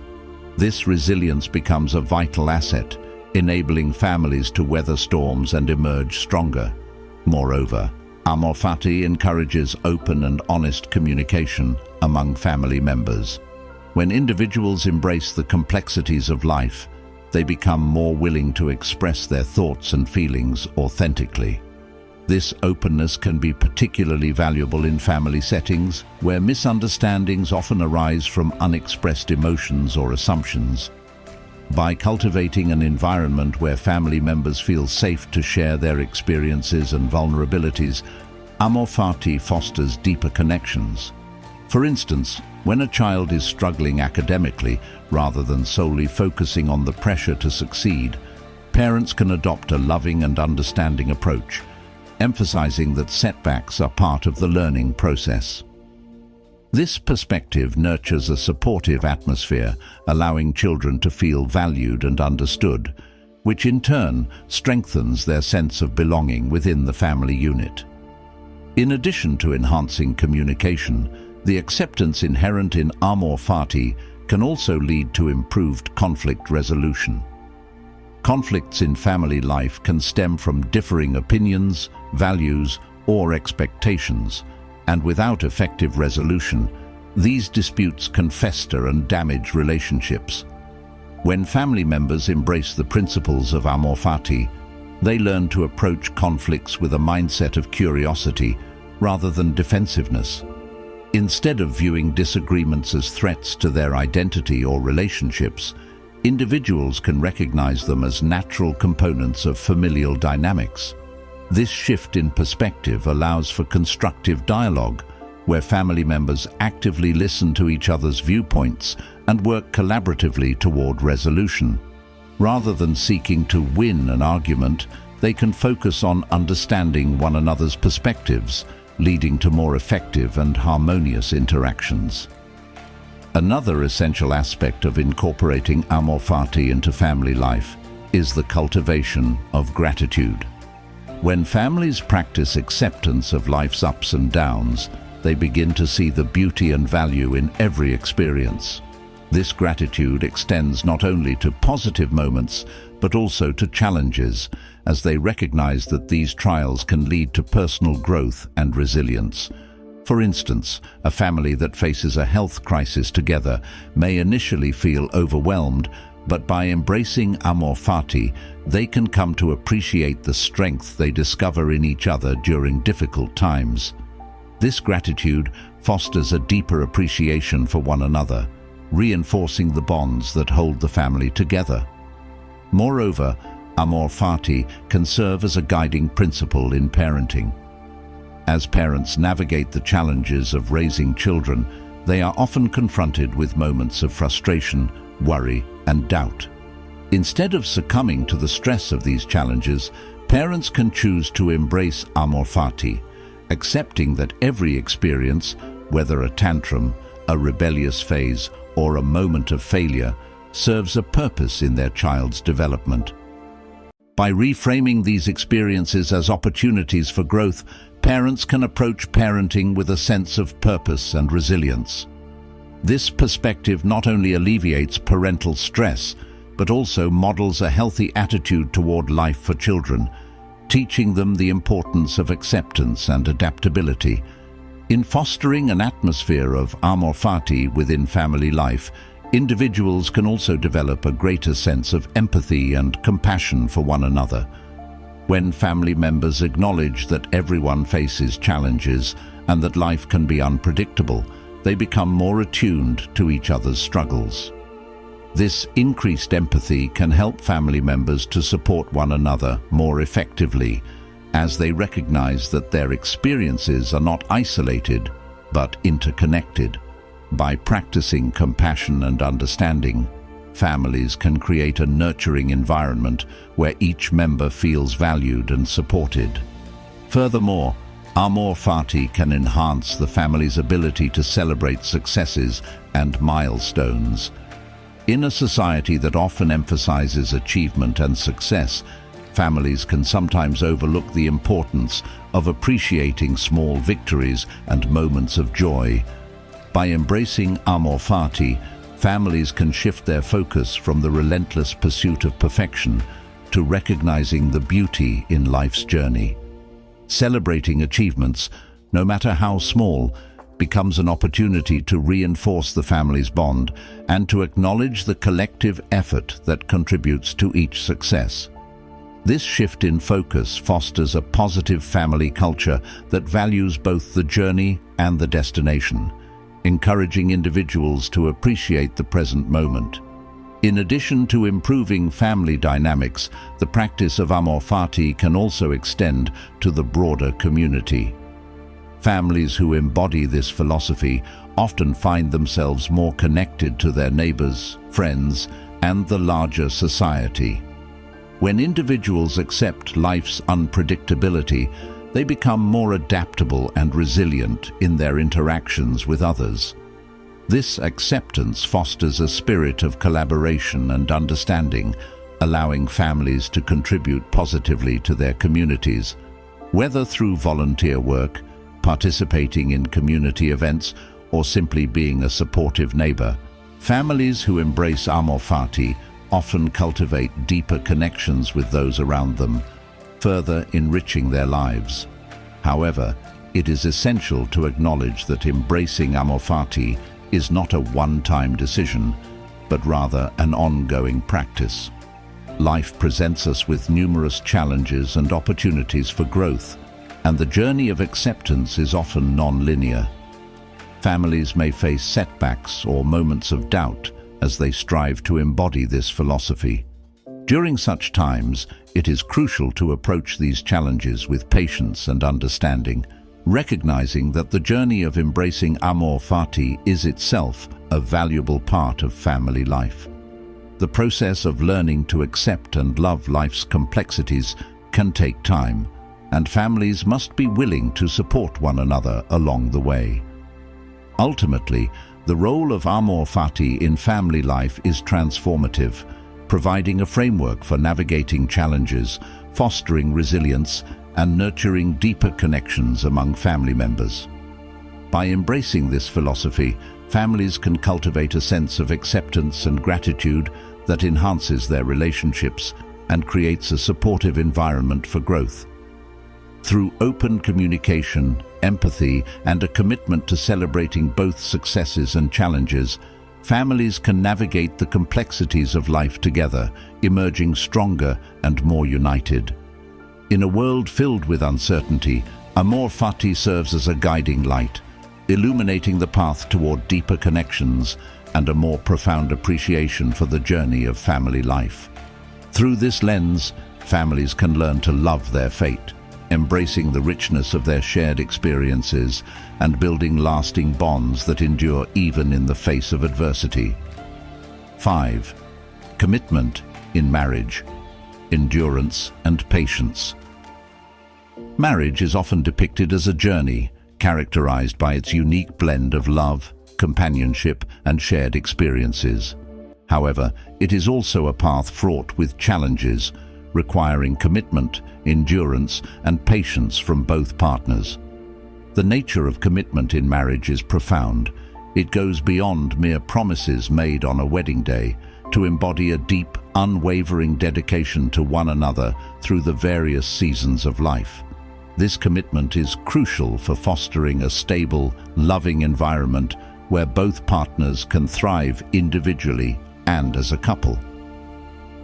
This resilience becomes a vital asset, enabling families to weather storms and emerge stronger. Moreover, amor fati encourages open and honest communication among family members. When individuals embrace the complexities of life, they become more willing to express their thoughts and feelings authentically. This openness can be particularly valuable in family settings, where misunderstandings often arise from unexpressed emotions or assumptions. By cultivating an environment where family members feel safe to share their experiences and vulnerabilities, amor fati fosters deeper connections. For instance, when a child is struggling academically, rather than solely focusing on the pressure to succeed, parents can adopt a loving and understanding approach, emphasizing that setbacks are part of the learning process. This perspective nurtures a supportive atmosphere, allowing children to feel valued and understood, which in turn strengthens their sense of belonging within the family unit. In addition to enhancing communication, the acceptance inherent in amor fati can also lead to improved conflict resolution. Conflicts in family life can stem from differing opinions, values, or expectations, and without effective resolution, these disputes can fester and damage relationships. When family members embrace the principles of amor fati, they learn to approach conflicts with a mindset of curiosity rather than defensiveness. Instead of viewing disagreements as threats to their identity or relationships, individuals can recognize them as natural components of familial dynamics. This shift in perspective allows for constructive dialogue, where family members actively listen to each other's viewpoints and work collaboratively toward resolution. Rather than seeking to win an argument, they can focus on understanding one another's perspectives, leading to more effective and harmonious interactions. Another essential aspect of incorporating amor fati into family life is the cultivation of gratitude. When families practice acceptance of life's ups and downs, they begin to see the beauty and value in every experience. This gratitude extends not only to positive moments, but also to challenges, as they recognize that these trials can lead to personal growth and resilience. For instance, a family that faces a health crisis together may initially feel overwhelmed, but by embracing amor fati, they can come to appreciate the strength they discover in each other during difficult times. This gratitude fosters a deeper appreciation for one another, reinforcing the bonds that hold the family together. Moreover, amor fati can serve as a guiding principle in parenting. As parents navigate the challenges of raising children, they are often confronted with moments of frustration, worry, and doubt. Instead of succumbing to the stress of these challenges, parents can choose to embrace amor fati, accepting that every experience, whether a tantrum, a rebellious phase, or a moment of failure, serves a purpose in their child's development. By reframing these experiences as opportunities for growth, parents can approach parenting with a sense of purpose and resilience. This perspective not only alleviates parental stress, but also models a healthy attitude toward life for children, teaching them the importance of acceptance and adaptability. In fostering an atmosphere of amor fati within family life, individuals can also develop a greater sense of empathy and compassion for one another. When family members acknowledge that everyone faces challenges and that life can be unpredictable, they become more attuned to each other's struggles. This increased empathy can help family members to support one another more effectively, as they recognize that their experiences are not isolated, but interconnected. By practicing compassion and understanding, families can create a nurturing environment where each member feels valued and supported. Furthermore, amor fati can enhance the family's ability to celebrate successes and milestones. In a society that often emphasizes achievement and success, families can sometimes overlook the importance of appreciating small victories and moments of joy. By embracing amor fati, families can shift their focus from the relentless pursuit of perfection to recognizing the beauty in life's journey. Celebrating achievements, no matter how small, becomes an opportunity to reinforce the family's bond and to acknowledge the collective effort that contributes to each success. This shift in focus fosters a positive family culture that values both the journey and the destination, encouraging individuals to appreciate the present moment. In addition to improving family dynamics, the practice of amor fati can also extend to the broader community. Families who embody this philosophy often find themselves more connected to their neighbors, friends, and the larger society. When individuals accept life's unpredictability, they become more adaptable and resilient in their interactions with others. This acceptance fosters a spirit of collaboration and understanding, allowing families to contribute positively to their communities. Whether through volunteer work, participating in community events, or simply being a supportive neighbor, families who embrace amor fati often cultivate deeper connections with those around them, further enriching their lives. However, it is essential to acknowledge that embracing amor fati is not a one-time decision, but rather an ongoing practice. Life presents us with numerous challenges and opportunities for growth, and the journey of acceptance is often non-linear. Families may face setbacks or moments of doubt as they strive to embody this philosophy. During such times, it is crucial to approach these challenges with patience and understanding, recognizing that the journey of embracing amor fati is itself a valuable part of family life. The process of learning to accept and love life's complexities can take time, and families must be willing to support one another along the way. Ultimately, the role of amor fati in family life is transformative, providing a framework for navigating challenges, fostering resilience, and nurturing deeper connections among family members. By embracing this philosophy, families can cultivate a sense of acceptance and gratitude that enhances their relationships and creates a supportive environment for growth. Through open communication, empathy, and a commitment to celebrating both successes and challenges, families can navigate the complexities of life together, emerging stronger and more united. In a world filled with uncertainty, amor fati serves as a guiding light, illuminating the path toward deeper connections and a more profound appreciation for the journey of family life. Through this lens, families can learn to love their fate, embracing the richness of their shared experiences and building lasting bonds that endure even in the face of adversity. 5. Commitment in marriage, endurance and patience. Marriage is often depicted as a journey characterized by its unique blend of love, companionship, and shared experiences. However, it is also a path fraught with challenges, requiring commitment, endurance, and patience from both partners. The nature of commitment in marriage is profound. It goes beyond mere promises made on a wedding day to embody a deep, unwavering dedication to one another through the various seasons of life. This commitment is crucial for fostering a stable, loving environment where both partners can thrive individually and as a couple.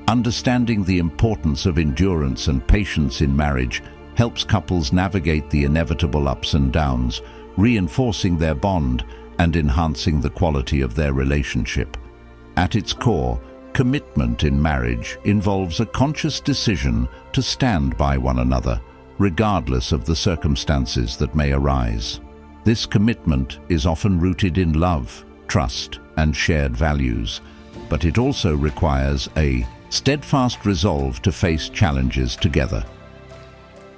Understanding the importance of endurance and patience in marriage helps couples navigate the inevitable ups and downs, reinforcing their bond and enhancing the quality of their relationship. At its core, commitment in marriage involves a conscious decision to stand by one another, regardless of the circumstances that may arise. This commitment is often rooted in love, trust, and shared values, but it also requires a steadfast resolve to face challenges together.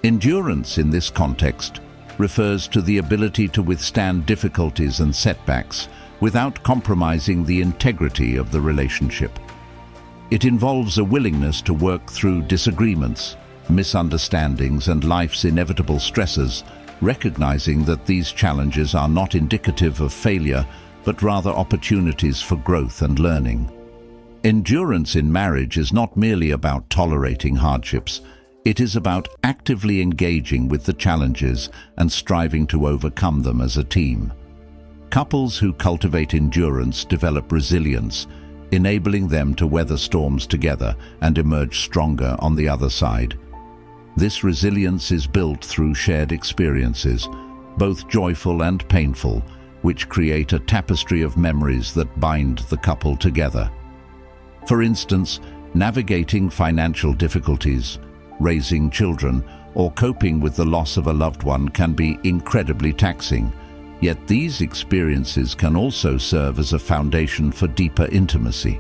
Endurance in this context refers to the ability to withstand difficulties and setbacks without compromising the integrity of the relationship. It involves a willingness to work through disagreements, misunderstandings, and life's inevitable stresses, recognizing that these challenges are not indicative of failure, but rather opportunities for growth and learning. Endurance in marriage is not merely about tolerating hardships. It is about actively engaging with the challenges and striving to overcome them as a team. Couples who cultivate endurance develop resilience, enabling them to weather storms together and emerge stronger on the other side. This resilience is built through shared experiences, both joyful and painful, which create a tapestry of memories that bind the couple together. For instance, navigating financial difficulties, raising children, or coping with the loss of a loved one can be incredibly taxing. Yet these experiences can also serve as a foundation for deeper intimacy.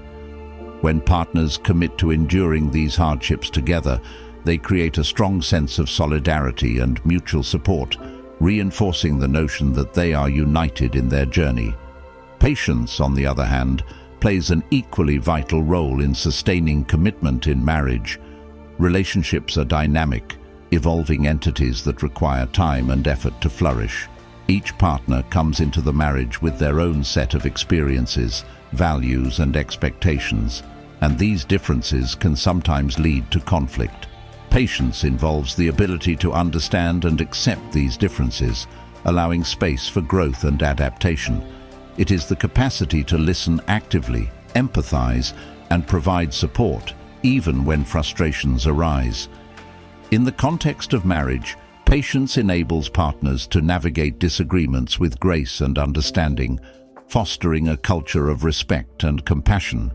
When partners commit to enduring these hardships together, they create a strong sense of solidarity and mutual support, reinforcing the notion that they are united in their journey. Patience, on the other hand, plays an equally vital role in sustaining commitment in marriage. Relationships are dynamic, evolving entities that require time and effort to flourish. Each partner comes into the marriage with their own set of experiences, values, and expectations, and these differences can sometimes lead to conflict. Patience involves the ability to understand and accept these differences, allowing space for growth and adaptation. It is the capacity to listen actively, empathize, and provide support, even when frustrations arise. In the context of marriage, Patience enables partners to navigate disagreements with grace and understanding, fostering a culture of respect and compassion.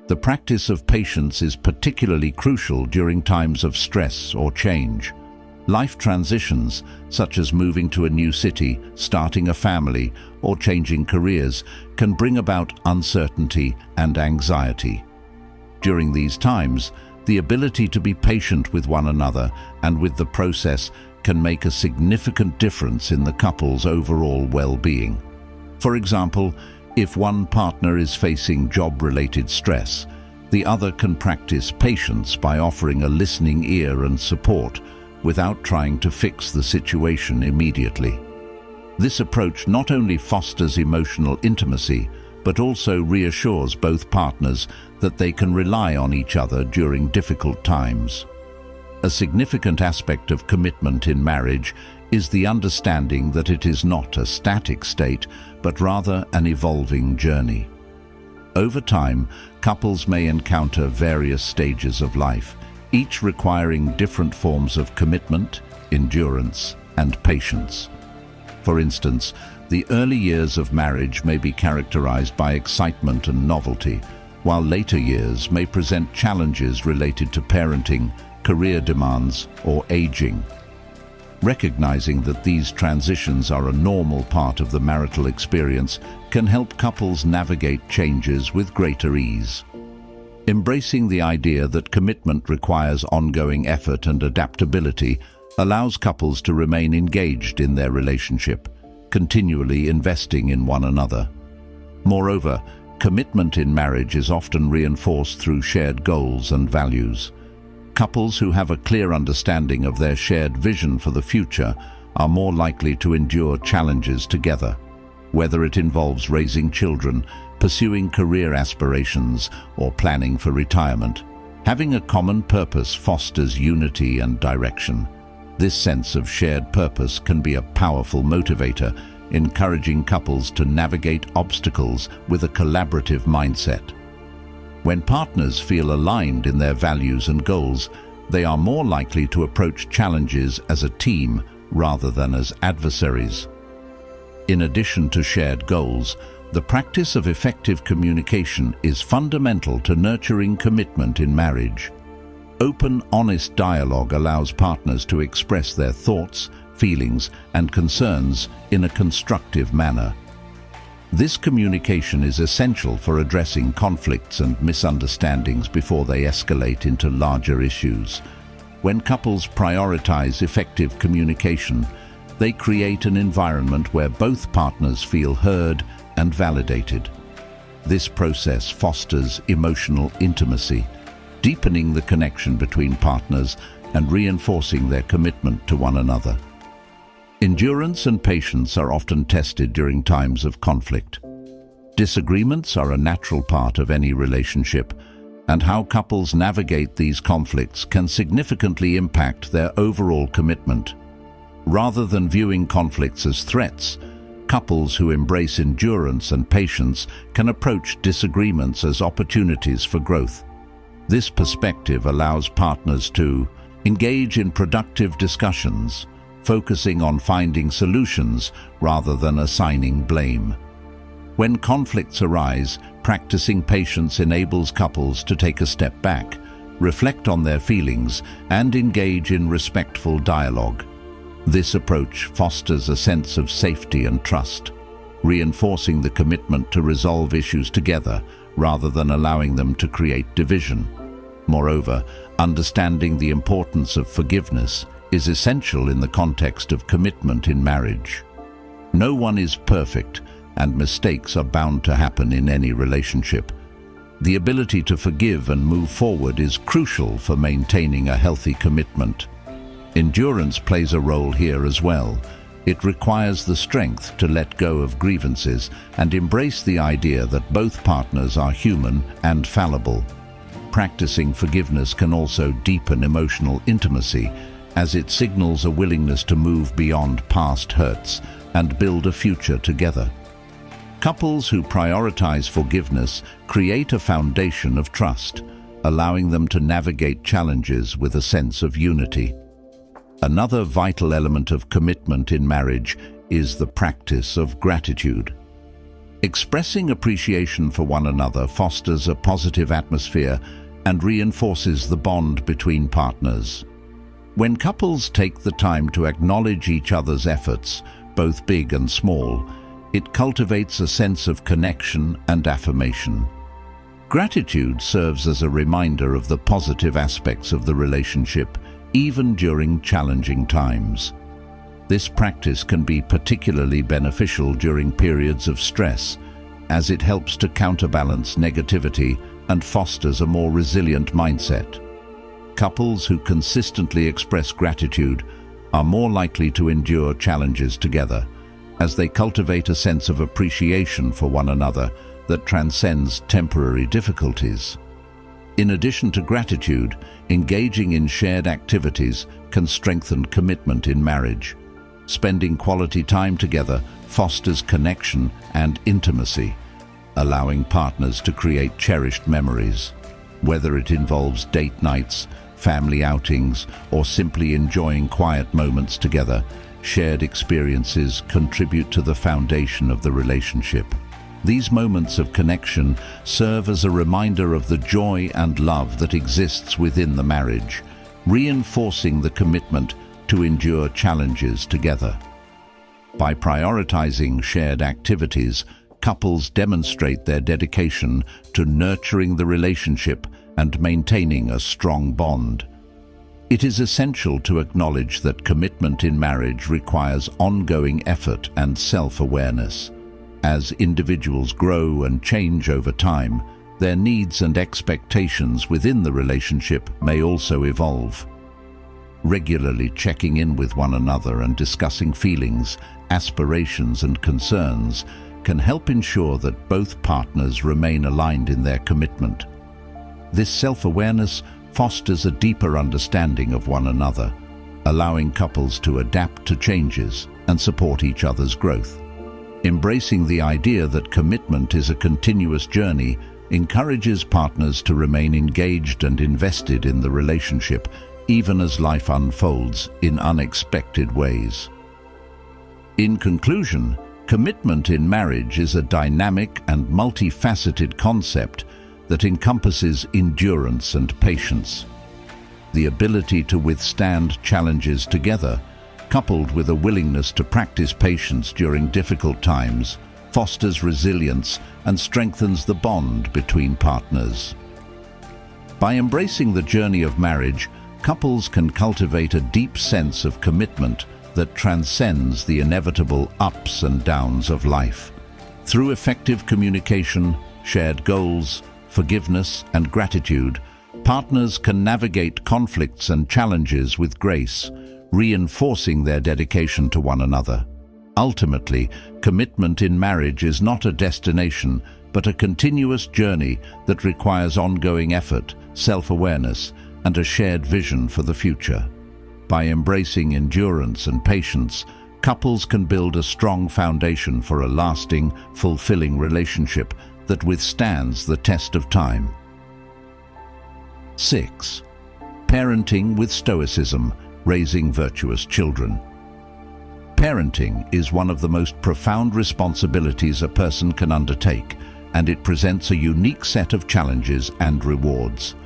The practice of patience is particularly crucial during times of stress or change. Life transitions, such as moving to a new city, starting a family, or changing careers, can bring about uncertainty and anxiety. During these times, the ability to be patient with one another and with the process can make a significant difference in the couple's overall well-being. For example, if one partner is facing job-related stress, the other can practice patience by offering a listening ear and support without trying to fix the situation immediately. This approach not only fosters emotional intimacy, but also reassures both partners that they can rely on each other during difficult times. A significant aspect of commitment in marriage is the understanding that it is not a static state, but rather an evolving journey. Over time, couples may encounter various stages of life, each requiring different forms of commitment, endurance, and patience. For instance, the early years of marriage may be characterized by excitement and novelty, while later years may present challenges related to parenting, career demands, or aging. Recognizing that these transitions are a normal part of the marital experience can help couples navigate changes with greater ease. Embracing the idea that commitment requires ongoing effort and adaptability allows couples to remain engaged in their relationship, continually investing in one another. Moreover, commitment in marriage is often reinforced through shared goals and values. Couples who have a clear understanding of their shared vision for the future are more likely to endure challenges together, whether it involves raising children, pursuing career aspirations, or planning for retirement. Having a common purpose fosters unity and direction. This sense of shared purpose can be a powerful motivator, encouraging couples to navigate obstacles with a collaborative mindset. When partners feel aligned in their values and goals, they are more likely to approach challenges as a team rather than as adversaries. In addition to shared goals, the practice of effective communication is fundamental to nurturing commitment in marriage. Open, honest dialogue allows partners to express their thoughts, feelings, and concerns in a constructive manner. This communication is essential for addressing conflicts and misunderstandings before they escalate into larger issues. When couples prioritize effective communication, they create an environment where both partners feel heard and validated. This process fosters emotional intimacy, deepening the connection between partners and reinforcing their commitment to one another. Endurance and patience are often tested during times of conflict. Disagreements are a natural part of any relationship, and how couples navigate these conflicts can significantly impact their overall commitment. Rather than viewing conflicts as threats, couples who embrace endurance and patience can approach disagreements as opportunities for growth. This perspective allows partners to engage in productive discussions, focusing on finding solutions rather than assigning blame. When conflicts arise, practicing patience enables couples to take a step back, reflect on their feelings, and engage in respectful dialogue. This approach fosters a sense of safety and trust, reinforcing the commitment to resolve issues together rather than allowing them to create division. Moreover, understanding the importance of forgiveness is essential in the context of commitment in marriage. No one is perfect, and mistakes are bound to happen in any relationship. The ability to forgive and move forward is crucial for maintaining a healthy commitment. Endurance plays a role here as well. It requires the strength to let go of grievances and embrace the idea that both partners are human and fallible. Practicing forgiveness can also deepen emotional intimacy, as it signals a willingness to move beyond past hurts and build a future together. Couples who prioritize forgiveness create a foundation of trust, allowing them to navigate challenges with a sense of unity. Another vital element of commitment in marriage is the practice of gratitude. Expressing appreciation for one another fosters a positive atmosphere and reinforces the bond between partners. When couples take the time to acknowledge each other's efforts, both big and small, it cultivates a sense of connection and affirmation. Gratitude serves as a reminder of the positive aspects of the relationship, even during challenging times. This practice can be particularly beneficial during periods of stress, as it helps to counterbalance negativity and fosters a more resilient mindset. Couples who consistently express gratitude are more likely to endure challenges together, as they cultivate a sense of appreciation for one another that transcends temporary difficulties. In addition to gratitude, engaging in shared activities can strengthen commitment in marriage. Spending quality time together fosters connection and intimacy, allowing partners to create cherished memories. Whether it involves date nights, family outings, or simply enjoying quiet moments together, shared experiences contribute to the foundation of the relationship. These moments of connection serve as a reminder of the joy and love that exists within the marriage, reinforcing the commitment to endure challenges together. By prioritizing shared activities, couples demonstrate their dedication to nurturing the relationship and maintaining a strong bond. It is essential to acknowledge that commitment in marriage requires ongoing effort and self-awareness. As individuals grow and change over time, their needs and expectations within the relationship may also evolve. Regularly checking in with one another and discussing feelings, aspirations, and concerns can help ensure that both partners remain aligned in their commitment. This self-awareness fosters a deeper understanding of one another, allowing couples to adapt to changes and support each other's growth. Embracing the idea that commitment is a continuous journey encourages partners to remain engaged and invested in the relationship, even as life unfolds in unexpected ways. In conclusion, commitment in marriage is a dynamic and multifaceted concept that encompasses endurance and patience. The ability to withstand challenges together, coupled with a willingness to practice patience during difficult times, fosters resilience and strengthens the bond between partners. By embracing the journey of marriage, couples can cultivate a deep sense of commitment that transcends the inevitable ups and downs of life. Through effective communication, shared goals, forgiveness, and gratitude, partners can navigate conflicts and challenges with grace, reinforcing their dedication to one another. Ultimately, commitment in marriage is not a destination, but a continuous journey that requires ongoing effort, self-awareness, and a shared vision for the future. By embracing endurance and patience, couples can build a strong foundation for a lasting, fulfilling relationship that withstands the test of time. 6. Parenting with Stoicism, raising virtuous children. Parenting is one of the most profound responsibilities a person can undertake, and it presents a unique set of challenges and rewards.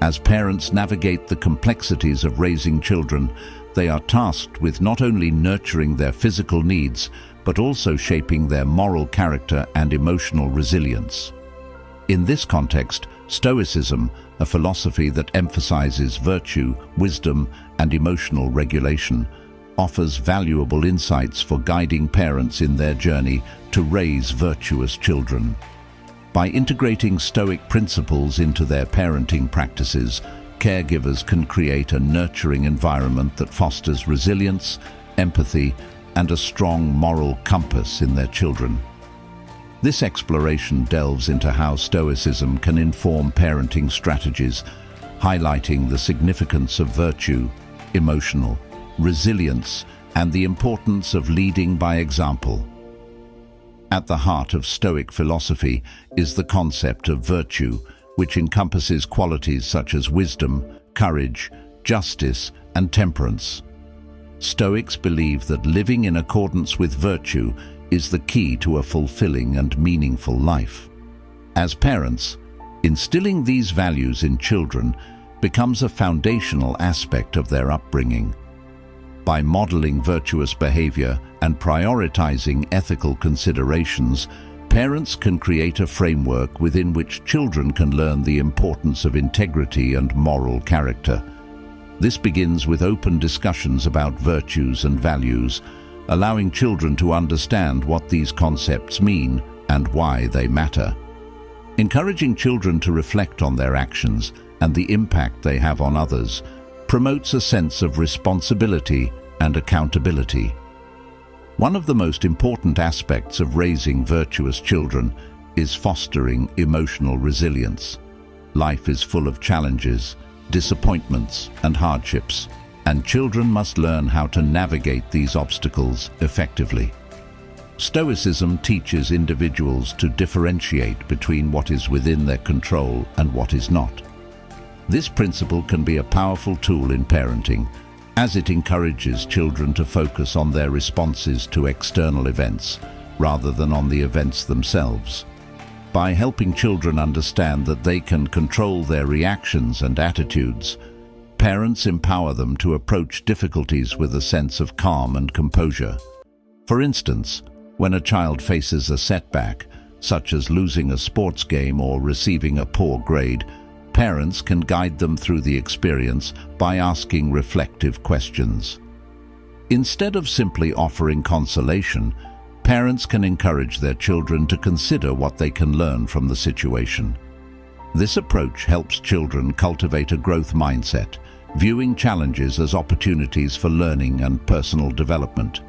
As parents navigate the complexities of raising children, they are tasked with not only nurturing their physical needs, but also shaping their moral character and emotional resilience. In this context, Stoicism, a philosophy that emphasizes virtue, wisdom, and emotional regulation, offers valuable insights for guiding parents in their journey to raise virtuous children. By integrating Stoic principles into their parenting practices, caregivers can create a nurturing environment that fosters resilience, empathy, and a strong moral compass in their children. This exploration delves into how Stoicism can inform parenting strategies, highlighting the significance of virtue, emotional resilience, and the importance of leading by example. At the heart of Stoic philosophy is the concept of virtue, which encompasses qualities such as wisdom, courage, justice, and temperance. Stoics believe that living in accordance with virtue is the key to a fulfilling and meaningful life. As parents, instilling these values in children becomes a foundational aspect of their upbringing. By modeling virtuous behavior and prioritizing ethical considerations, parents can create a framework within which children can learn the importance of integrity and moral character. This begins with open discussions about virtues and values, allowing children to understand what these concepts mean and why they matter. Encouraging children to reflect on their actions and the impact they have on others promotes a sense of responsibility and accountability. One of the most important aspects of raising virtuous children is fostering emotional resilience. Life is full of challenges, disappointments, and hardships, and children must learn how to navigate these obstacles effectively. Stoicism teaches individuals to differentiate between what is within their control and what is not. This principle can be a powerful tool in parenting, as it encourages children to focus on their responses to external events rather than on the events themselves. By helping children understand that they can control their reactions and attitudes, parents empower them to approach difficulties with a sense of calm and composure. For instance, when a child faces a setback, such as losing a sports game or receiving a poor grade, parents can guide them through the experience by asking reflective questions. Instead of simply offering consolation, parents can encourage their children to consider what they can learn from the situation. This approach helps children cultivate a growth mindset, viewing challenges as opportunities for learning and personal development.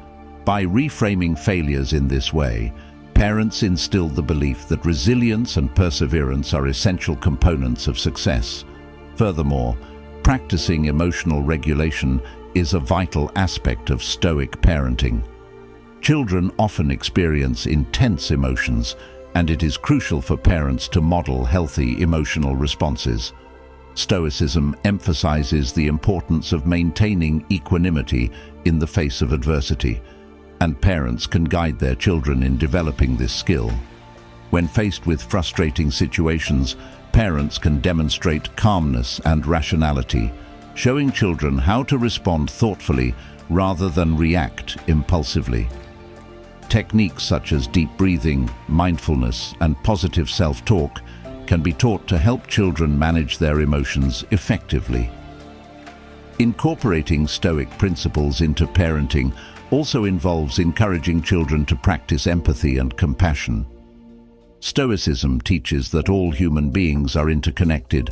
By reframing failures in this way, parents instill the belief that resilience and perseverance are essential components of success. Furthermore, practicing emotional regulation is a vital aspect of Stoic parenting. Children often experience intense emotions, and it is crucial for parents to model healthy emotional responses. Stoicism emphasizes the importance of maintaining equanimity in the face of adversity, and parents can guide their children in developing this skill. When faced with frustrating situations, parents can demonstrate calmness and rationality, showing children how to respond thoughtfully rather than react impulsively. Techniques such as deep breathing, mindfulness, and positive self-talk can be taught to help children manage their emotions effectively. Incorporating Stoic principles into parenting also involves encouraging children to practice empathy and compassion. Stoicism teaches that all human beings are interconnected,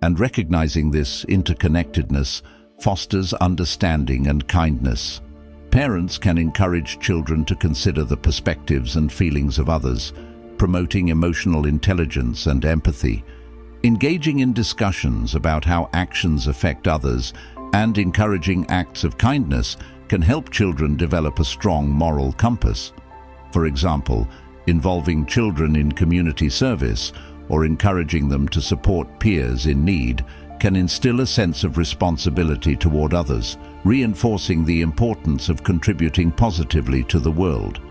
and recognizing this interconnectedness fosters understanding and kindness. Parents can encourage children to consider the perspectives and feelings of others, promoting emotional intelligence and empathy. Engaging in discussions about how actions affect others and encouraging acts of kindness can help children develop a strong moral compass. For example, involving children in community service or encouraging them to support peers in need can instill a sense of responsibility toward others, reinforcing the importance of contributing positively to the world.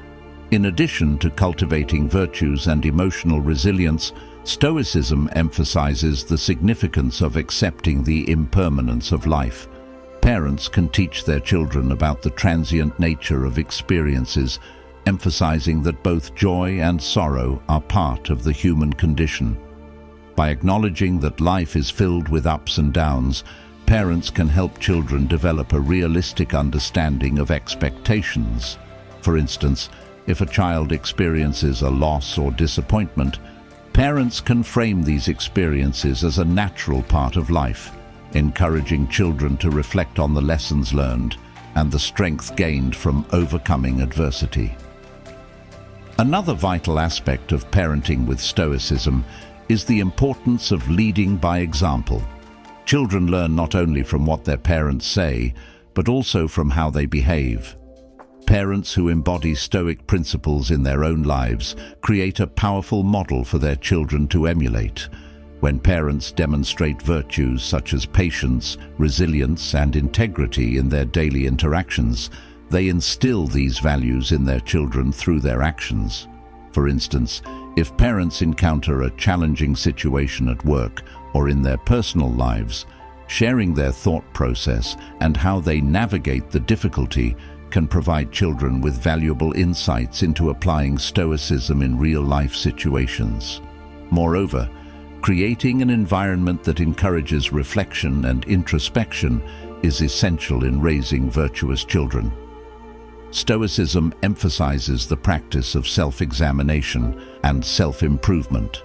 In addition to cultivating virtues and emotional resilience, Stoicism emphasizes the significance of accepting the impermanence of life. Parents can teach their children about the transient nature of experiences, emphasizing that both joy and sorrow are part of the human condition. By acknowledging that life is filled with ups and downs, parents can help children develop a realistic understanding of expectations. For instance, if a child experiences a loss or disappointment, parents can frame these experiences as a natural part of life, encouraging children to reflect on the lessons learned and the strength gained from overcoming adversity. Another vital aspect of parenting with Stoicism is the importance of leading by example. Children learn not only from what their parents say, but also from how they behave. Parents who embody Stoic principles in their own lives create a powerful model for their children to emulate. When parents demonstrate virtues such as patience, resilience, and integrity in their daily interactions, they instill these values in their children through their actions. For instance, if parents encounter a challenging situation at work or in their personal lives, sharing their thought process and how they navigate the difficulty can provide children with valuable insights into applying Stoicism in real-life situations. Moreover, creating an environment that encourages reflection and introspection is essential in raising virtuous children. Stoicism emphasizes the practice of self-examination and self-improvement.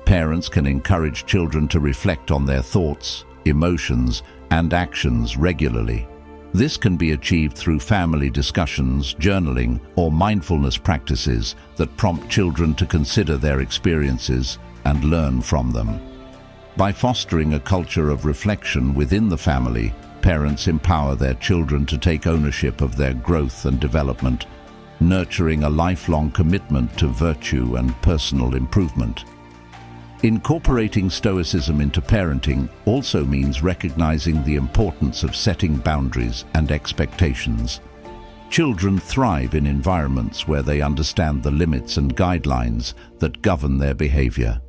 Parents can encourage children to reflect on their thoughts, emotions, and actions regularly. This can be achieved through family discussions, journaling, or mindfulness practices that prompt children to consider their experiences and learn from them. By fostering a culture of reflection within the family, parents empower their children to take ownership of their growth and development, nurturing a lifelong commitment to virtue and personal improvement. Incorporating Stoicism into parenting also means recognizing the importance of setting boundaries and expectations. Children thrive in environments where they understand the limits and guidelines that govern their behavior.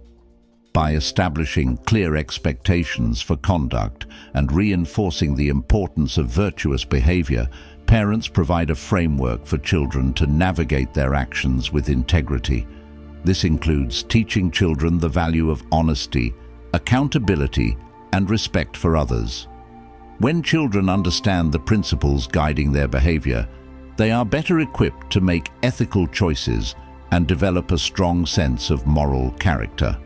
By establishing clear expectations for conduct and reinforcing the importance of virtuous behavior, parents provide a framework for children to navigate their actions with integrity. This includes teaching children the value of honesty, accountability, and respect for others. When children understand the principles guiding their behavior, they are better equipped to make ethical choices and develop a strong sense of moral character.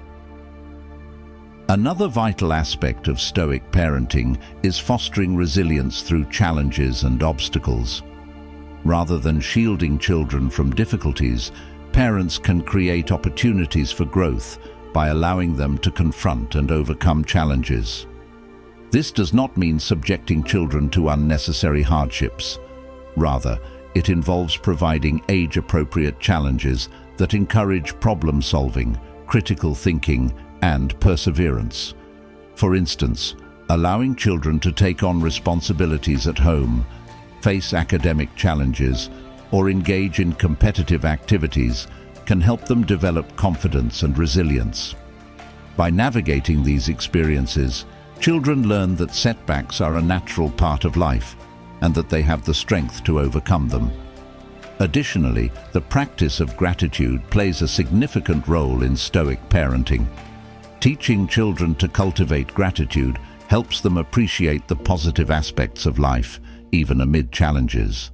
Another vital aspect of Stoic parenting is fostering resilience through challenges and obstacles. Rather than shielding children from difficulties, parents can create opportunities for growth by allowing them to confront and overcome challenges. This does not mean subjecting children to unnecessary hardships. Rather, it involves providing age-appropriate challenges that encourage problem-solving, critical thinking, and perseverance. For instance, allowing children to take on responsibilities at home, face academic challenges, or engage in competitive activities can help them develop confidence and resilience. By navigating these experiences, children learn that setbacks are a natural part of life and that they have the strength to overcome them. Additionally, the practice of gratitude plays a significant role in Stoic parenting. Teaching children to cultivate gratitude helps them appreciate the positive aspects of life, even amid challenges.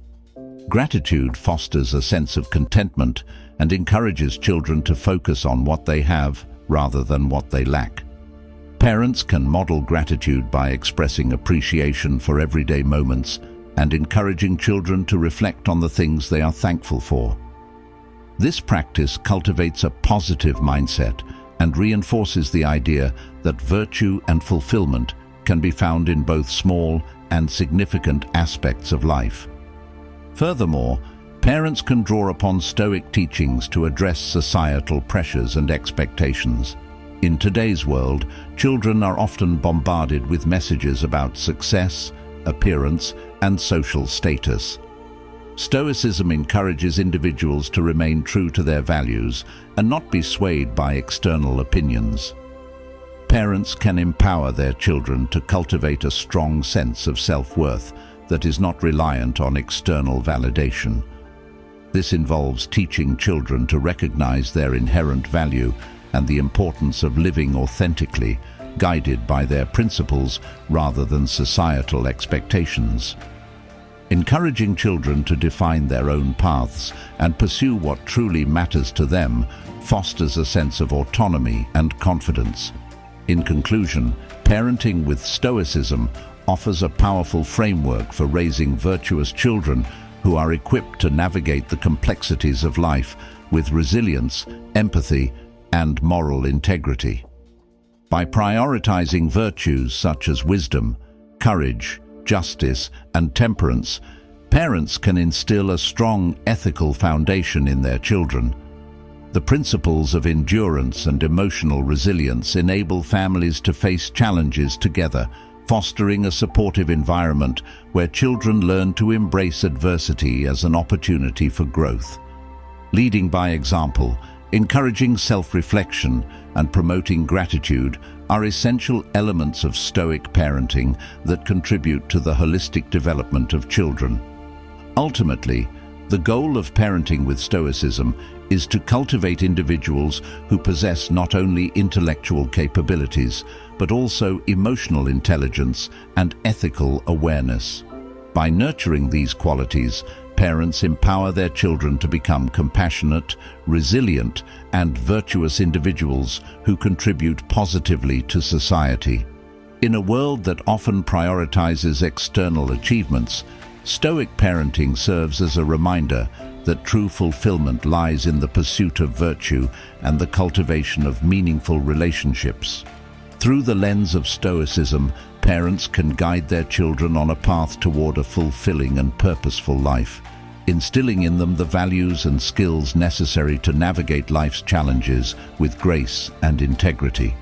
Gratitude fosters a sense of contentment and encourages children to focus on what they have rather than what they lack. Parents can model gratitude by expressing appreciation for everyday moments and encouraging children to reflect on the things they are thankful for. This practice cultivates a positive mindset and reinforces the idea that virtue and fulfillment can be found in both small and significant aspects of life. Furthermore, parents can draw upon Stoic teachings to address societal pressures and expectations. In today's world, children are often bombarded with messages about success, appearance, and social status. Stoicism encourages individuals to remain true to their values and not be swayed by external opinions. Parents can empower their children to cultivate a strong sense of self-worth that is not reliant on external validation. This involves teaching children to recognize their inherent value and the importance of living authentically, guided by their principles rather than societal expectations. Encouraging children to define their own paths and pursue what truly matters to them fosters a sense of autonomy and confidence. In conclusion, parenting with Stoicism offers a powerful framework for raising virtuous children who are equipped to navigate the complexities of life with resilience, empathy, and moral integrity. By prioritizing virtues such as wisdom, courage, justice, and temperance, parents can instill a strong ethical foundation in their children. The principles of endurance and emotional resilience enable families to face challenges together, fostering a supportive environment where children learn to embrace adversity as an opportunity for growth. Leading by example, encouraging self-reflection, and promoting gratitude are essential elements of Stoic parenting that contribute to the holistic development of children. Ultimately, the goal of parenting with Stoicism is to cultivate individuals who possess not only intellectual capabilities, but also emotional intelligence and ethical awareness. By nurturing these qualities, parents empower their children to become compassionate, resilient, and virtuous individuals who contribute positively to society. In a world that often prioritizes external achievements, Stoic parenting serves as a reminder that true fulfillment lies in the pursuit of virtue and the cultivation of meaningful relationships. Through the lens of Stoicism, parents can guide their children on a path toward a fulfilling and purposeful life, instilling in them the values and skills necessary to navigate life's challenges with grace and integrity.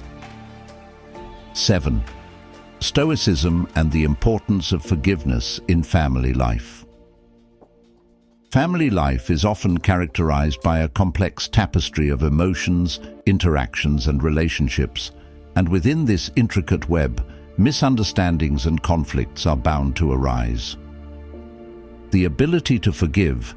7. Stoicism and the importance of forgiveness in family life. Family life is often characterized by a complex tapestry of emotions, interactions, and relationships, and within this intricate web, misunderstandings and conflicts are bound to arise. The ability to forgive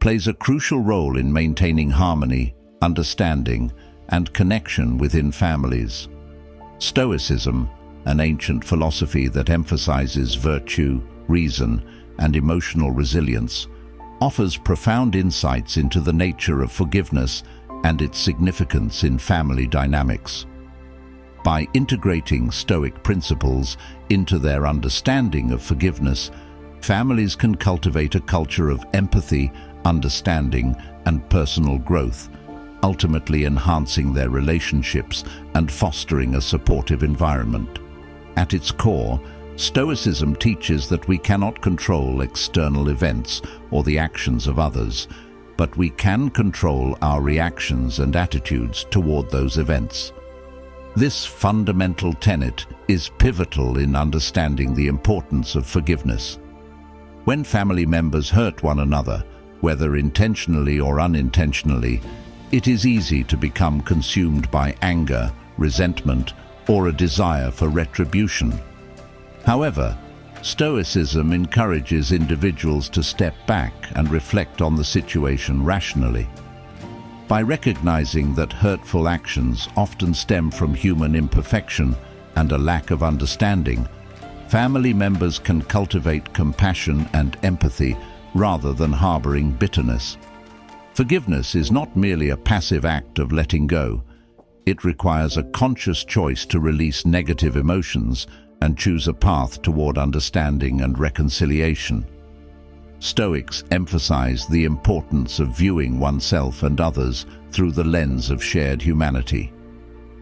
plays a crucial role in maintaining harmony, understanding, and connection within families. Stoicism, an ancient philosophy that emphasizes virtue, reason, and emotional resilience, offers profound insights into the nature of forgiveness and its significance in family dynamics. By integrating Stoic principles into their understanding of forgiveness, families can cultivate a culture of empathy, understanding, and personal growth, ultimately enhancing their relationships and fostering a supportive environment. At its core, Stoicism teaches that we cannot control external events or the actions of others, but we can control our reactions and attitudes toward those events. This fundamental tenet is pivotal in understanding the importance of forgiveness. When family members hurt one another, whether intentionally or unintentionally, it is easy to become consumed by anger, resentment, or a desire for retribution. However, Stoicism encourages individuals to step back and reflect on the situation rationally. By recognizing that hurtful actions often stem from human imperfection and a lack of understanding, family members can cultivate compassion and empathy rather than harboring bitterness. Forgiveness is not merely a passive act of letting go. It requires a conscious choice to release negative emotions and choose a path toward understanding and reconciliation. Stoics emphasize the importance of viewing oneself and others through the lens of shared humanity.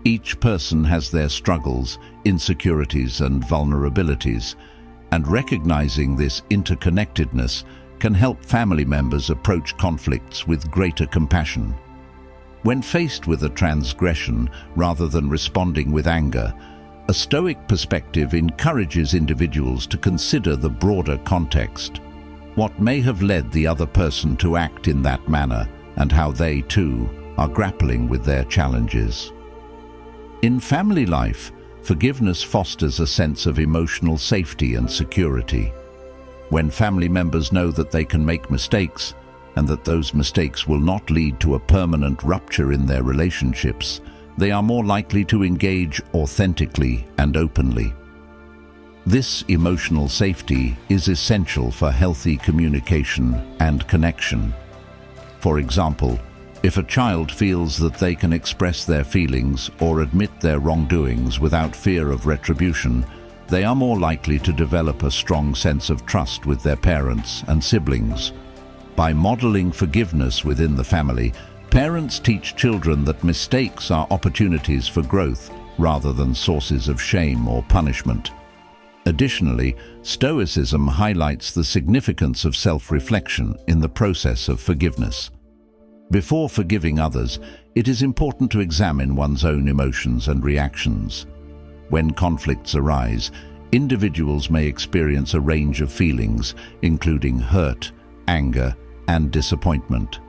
Each person has their struggles, insecurities, and vulnerabilities, and recognizing this interconnectedness can help family members approach conflicts with greater compassion. When faced with a transgression, rather than responding with anger, a Stoic perspective encourages individuals to consider the broader context. What may have led the other person to act in that manner, and how they, too, are grappling with their challenges. In family life, forgiveness fosters a sense of emotional safety and security. When family members know that they can make mistakes, and that those mistakes will not lead to a permanent rupture in their relationships, they are more likely to engage authentically and openly. This emotional safety is essential for healthy communication and connection. For example, if a child feels that they can express their feelings or admit their wrongdoings without fear of retribution, they are more likely to develop a strong sense of trust with their parents and siblings. By modeling forgiveness within the family, parents teach children that mistakes are opportunities for growth rather than sources of shame or punishment. Additionally, Stoicism highlights the significance of self-reflection in the process of forgiveness. Before forgiving others, it is important to examine one's own emotions and reactions. When conflicts arise, individuals may experience a range of feelings, including hurt, anger, and disappointment.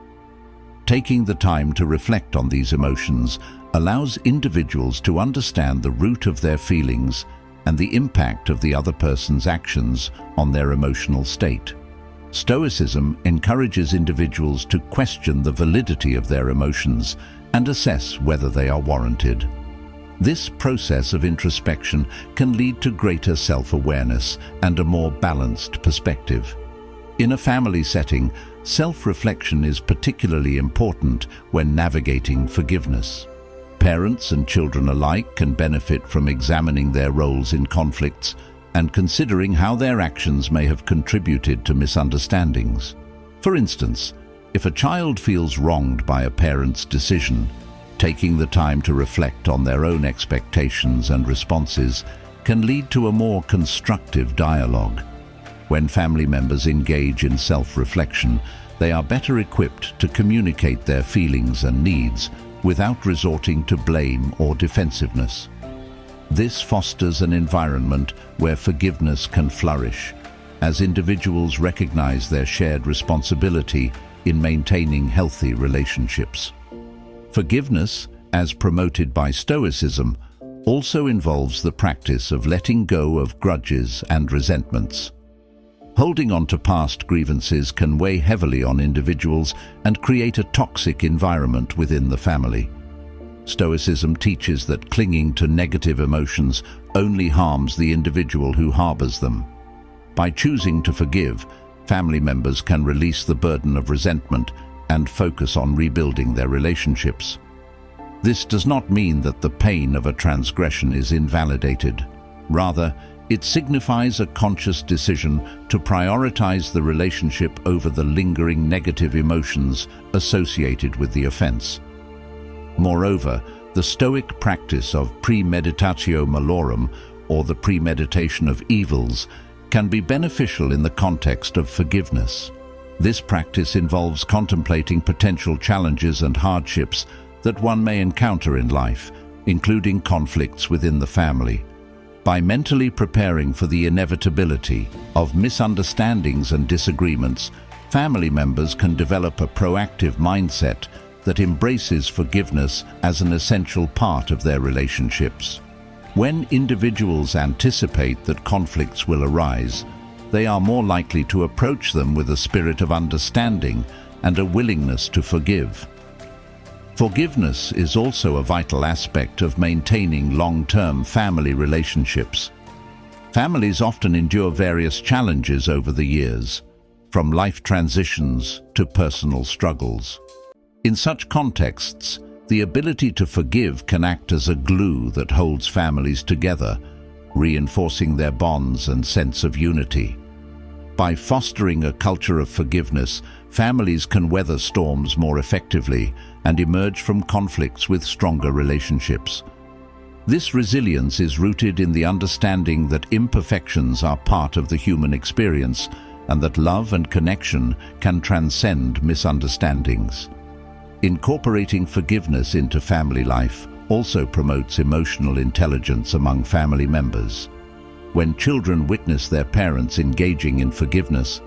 Taking the time to reflect on these emotions allows individuals to understand the root of their feelings and the impact of the other person's actions on their emotional state. Stoicism encourages individuals to question the validity of their emotions and assess whether they are warranted. This process of introspection can lead to greater self-awareness and a more balanced perspective. In a family setting, self-reflection is particularly important when navigating forgiveness. Parents and children alike can benefit from examining their roles in conflicts and considering how their actions may have contributed to misunderstandings. For instance, if a child feels wronged by a parent's decision, taking the time to reflect on their own expectations and responses can lead to a more constructive dialogue. When family members engage in self-reflection, they are better equipped to communicate their feelings and needs without resorting to blame or defensiveness. This fosters an environment where forgiveness can flourish, as individuals recognize their shared responsibility in maintaining healthy relationships. Forgiveness, as promoted by Stoicism, also involves the practice of letting go of grudges and resentments. Holding on to past grievances can weigh heavily on individuals and create a toxic environment within the family. Stoicism teaches that clinging to negative emotions only harms the individual who harbors them. By choosing to forgive, family members can release the burden of resentment and focus on rebuilding their relationships. This does not mean that the pain of a transgression is invalidated. Rather, it signifies a conscious decision to prioritize the relationship over the lingering negative emotions associated with the offense. Moreover, the Stoic practice of premeditatio malorum, or the premeditation of evils, can be beneficial in the context of forgiveness. This practice involves contemplating potential challenges and hardships that one may encounter in life, including conflicts within the family. By mentally preparing for the inevitability of misunderstandings and disagreements, family members can develop a proactive mindset that embraces forgiveness as an essential part of their relationships. When individuals anticipate that conflicts will arise, they are more likely to approach them with a spirit of understanding and a willingness to forgive. Forgiveness is also a vital aspect of maintaining long-term family relationships. Families often endure various challenges over the years, from life transitions to personal struggles. In such contexts, the ability to forgive can act as a glue that holds families together, reinforcing their bonds and sense of unity. By fostering a culture of forgiveness, families can weather storms more effectively and emerge from conflicts with stronger relationships. This resilience is rooted in the understanding that imperfections are part of the human experience and that love and connection can transcend misunderstandings. Incorporating forgiveness into family life also promotes emotional intelligence among family members. When children witness their parents engaging in forgiveness,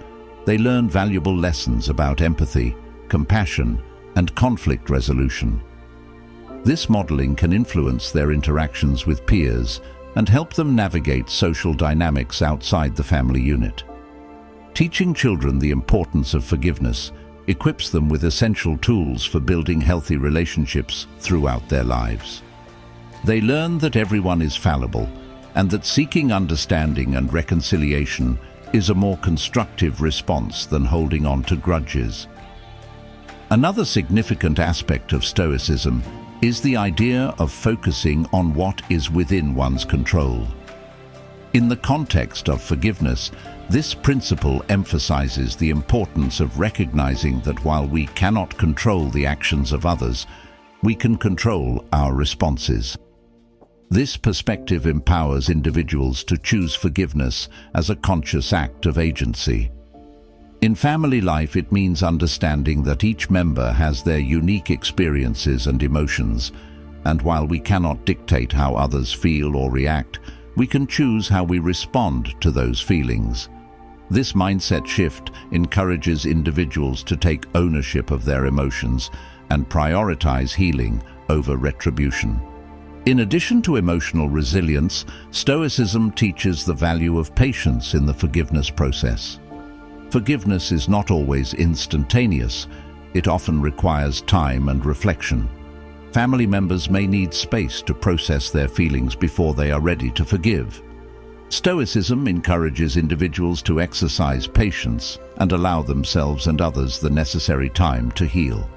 they learn valuable lessons about empathy, compassion, and conflict resolution. This modeling can influence their interactions with peers and help them navigate social dynamics outside the family unit. Teaching children the importance of forgiveness equips them with essential tools for building healthy relationships throughout their lives. They learn that everyone is fallible and that seeking understanding and reconciliation is a more constructive response than holding on to grudges. Another significant aspect of Stoicism is the idea of focusing on what is within one's control. In the context of forgiveness, this principle emphasizes the importance of recognizing that while we cannot control the actions of others, we can control our responses. This perspective empowers individuals to choose forgiveness as a conscious act of agency. In family life, it means understanding that each member has their unique experiences and emotions, and while we cannot dictate how others feel or react, we can choose how we respond to those feelings. This mindset shift encourages individuals to take ownership of their emotions and prioritize healing over retribution. In addition to emotional resilience, Stoicism teaches the value of patience in the forgiveness process. Forgiveness is not always instantaneous. It often requires time and reflection. Family members may need space to process their feelings before they are ready to forgive. Stoicism encourages individuals to exercise patience and allow themselves and others the necessary time to heal.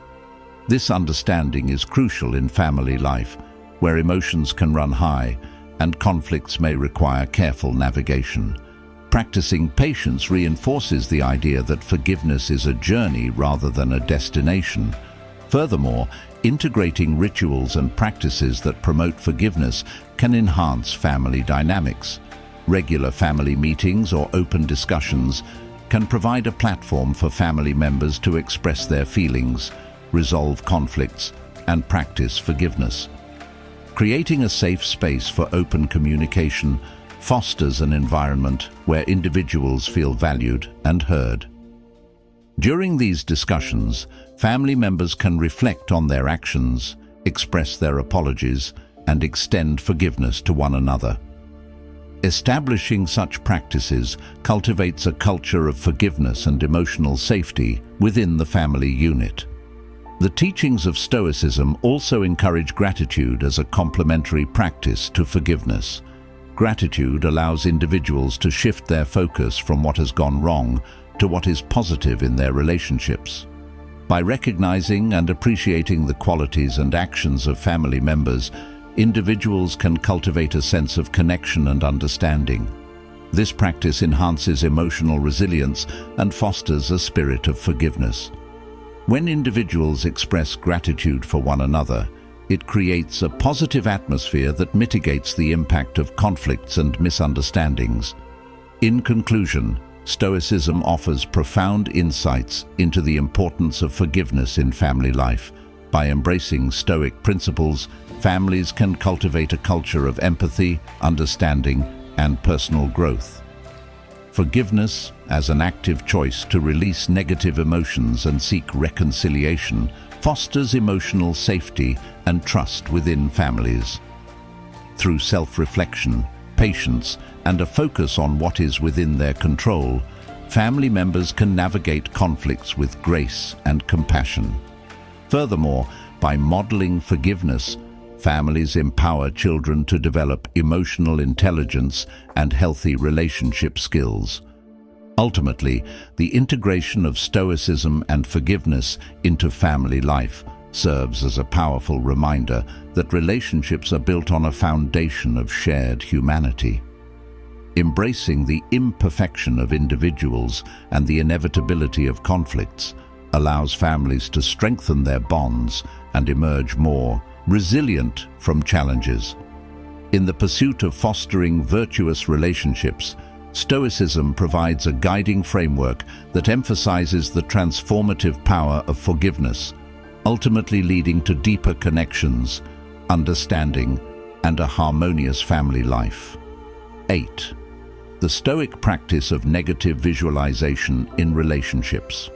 This understanding is crucial in family life, where emotions can run high and conflicts may require careful navigation. Practicing patience reinforces the idea that forgiveness is a journey rather than a destination. Furthermore, integrating rituals and practices that promote forgiveness can enhance family dynamics. Regular family meetings or open discussions can provide a platform for family members to express their feelings, resolve conflicts, and practice forgiveness. Creating a safe space for open communication fosters an environment where individuals feel valued and heard. During these discussions, family members can reflect on their actions, express their apologies, and extend forgiveness to one another. Establishing such practices cultivates a culture of forgiveness and emotional safety within the family unit. The teachings of Stoicism also encourage gratitude as a complementary practice to forgiveness. Gratitude allows individuals to shift their focus from what has gone wrong to what is positive in their relationships. By recognizing and appreciating the qualities and actions of family members, individuals can cultivate a sense of connection and understanding. This practice enhances emotional resilience and fosters a spirit of forgiveness. When individuals express gratitude for one another, it creates a positive atmosphere that mitigates the impact of conflicts and misunderstandings. In conclusion, Stoicism offers profound insights into the importance of forgiveness in family life. By embracing Stoic principles, families can cultivate a culture of empathy, understanding, and personal growth. Forgiveness, as an active choice to release negative emotions and seek reconciliation, fosters emotional safety and trust within families. Through self-reflection, patience, and a focus on what is within their control, family members can navigate conflicts with grace and compassion. Furthermore, by modeling forgiveness, families empower children to develop emotional intelligence and healthy relationship skills. Ultimately, the integration of Stoicism and forgiveness into family life serves as a powerful reminder that relationships are built on a foundation of shared humanity. Embracing the imperfection of individuals and the inevitability of conflicts allows families to strengthen their bonds and emerge more resilient from challenges. In the pursuit of fostering virtuous relationships, Stoicism provides a guiding framework that emphasizes the transformative power of forgiveness, ultimately leading to deeper connections, understanding, and a harmonious family life. 8. The Stoic practice of negative visualization in relationships.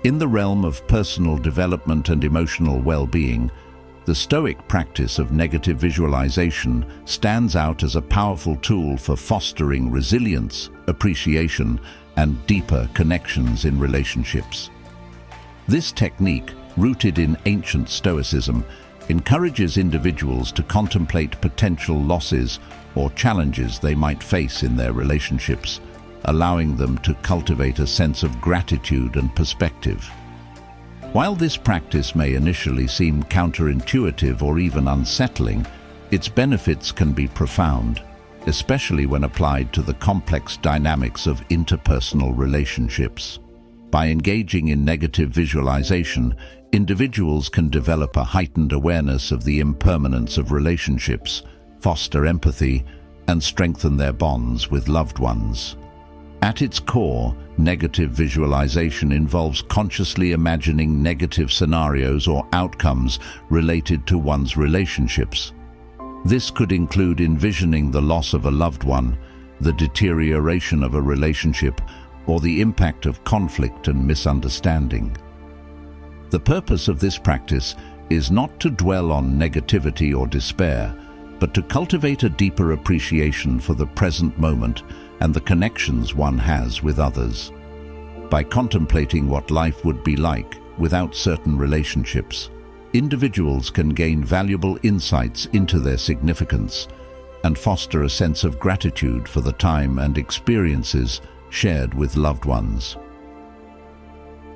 In the realm of personal development and emotional well-being, the Stoic practice of negative visualization stands out as a powerful tool for fostering resilience, appreciation, and deeper connections in relationships. This technique, rooted in ancient Stoicism, encourages individuals to contemplate potential losses or challenges they might face in their relationships, allowing them to cultivate a sense of gratitude and perspective. While this practice may initially seem counterintuitive or even unsettling, its benefits can be profound, especially when applied to the complex dynamics of interpersonal relationships. By engaging in negative visualization, individuals can develop a heightened awareness of the impermanence of relationships, foster empathy, and strengthen their bonds with loved ones. At its core, negative visualization involves consciously imagining negative scenarios or outcomes related to one's relationships. This could include envisioning the loss of a loved one, the deterioration of a relationship, or the impact of conflict and misunderstanding. The purpose of this practice is not to dwell on negativity or despair, but to cultivate a deeper appreciation for the present moment and the connections one has with others. By contemplating what life would be like without certain relationships, individuals can gain valuable insights into their significance and foster a sense of gratitude for the time and experiences shared with loved ones.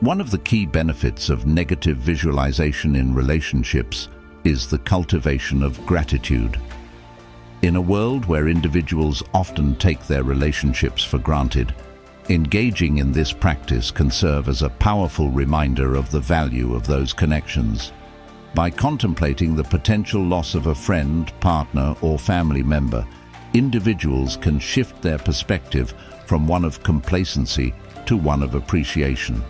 One of the key benefits of negative visualization in relationships is the cultivation of gratitude. In a world where individuals often take their relationships for granted, engaging in this practice can serve as a powerful reminder of the value of those connections. By contemplating the potential loss of a friend, partner, or family member, individuals can shift their perspective from one of complacency to one of appreciation.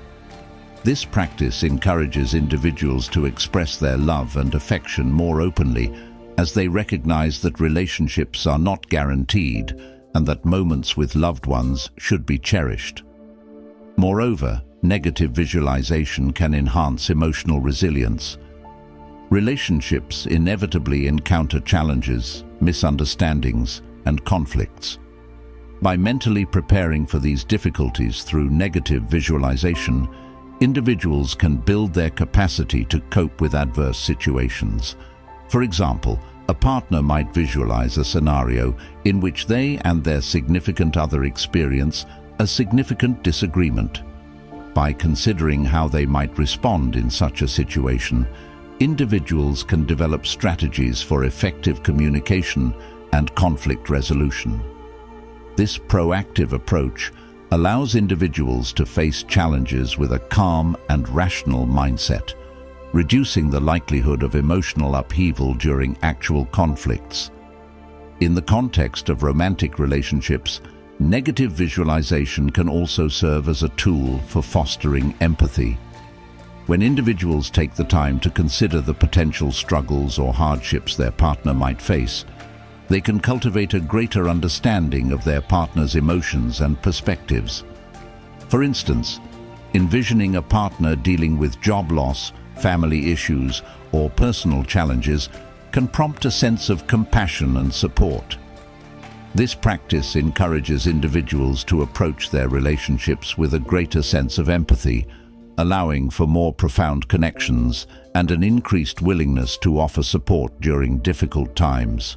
This practice encourages individuals to express their love and affection more openly, as they recognize that relationships are not guaranteed and that moments with loved ones should be cherished. Moreover, negative visualization can enhance emotional resilience. Relationships inevitably encounter challenges, misunderstandings, and conflicts. By mentally preparing for these difficulties through negative visualization, individuals can build their capacity to cope with adverse situations. For example, a partner might visualize a scenario in which they and their significant other experience a significant disagreement. By considering how they might respond in such a situation, individuals can develop strategies for effective communication and conflict resolution. This proactive approach allows individuals to face challenges with a calm and rational mindset, reducing the likelihood of emotional upheaval during actual conflicts. In the context of romantic relationships, negative visualization can also serve as a tool for fostering empathy. When individuals take the time to consider the potential struggles or hardships their partner might face, they can cultivate a greater understanding of their partner's emotions and perspectives. For instance, envisioning a partner dealing with job loss, family issues, or personal challenges can prompt a sense of compassion and support. This practice encourages individuals to approach their relationships with a greater sense of empathy, allowing for more profound connections and an increased willingness to offer support during difficult times.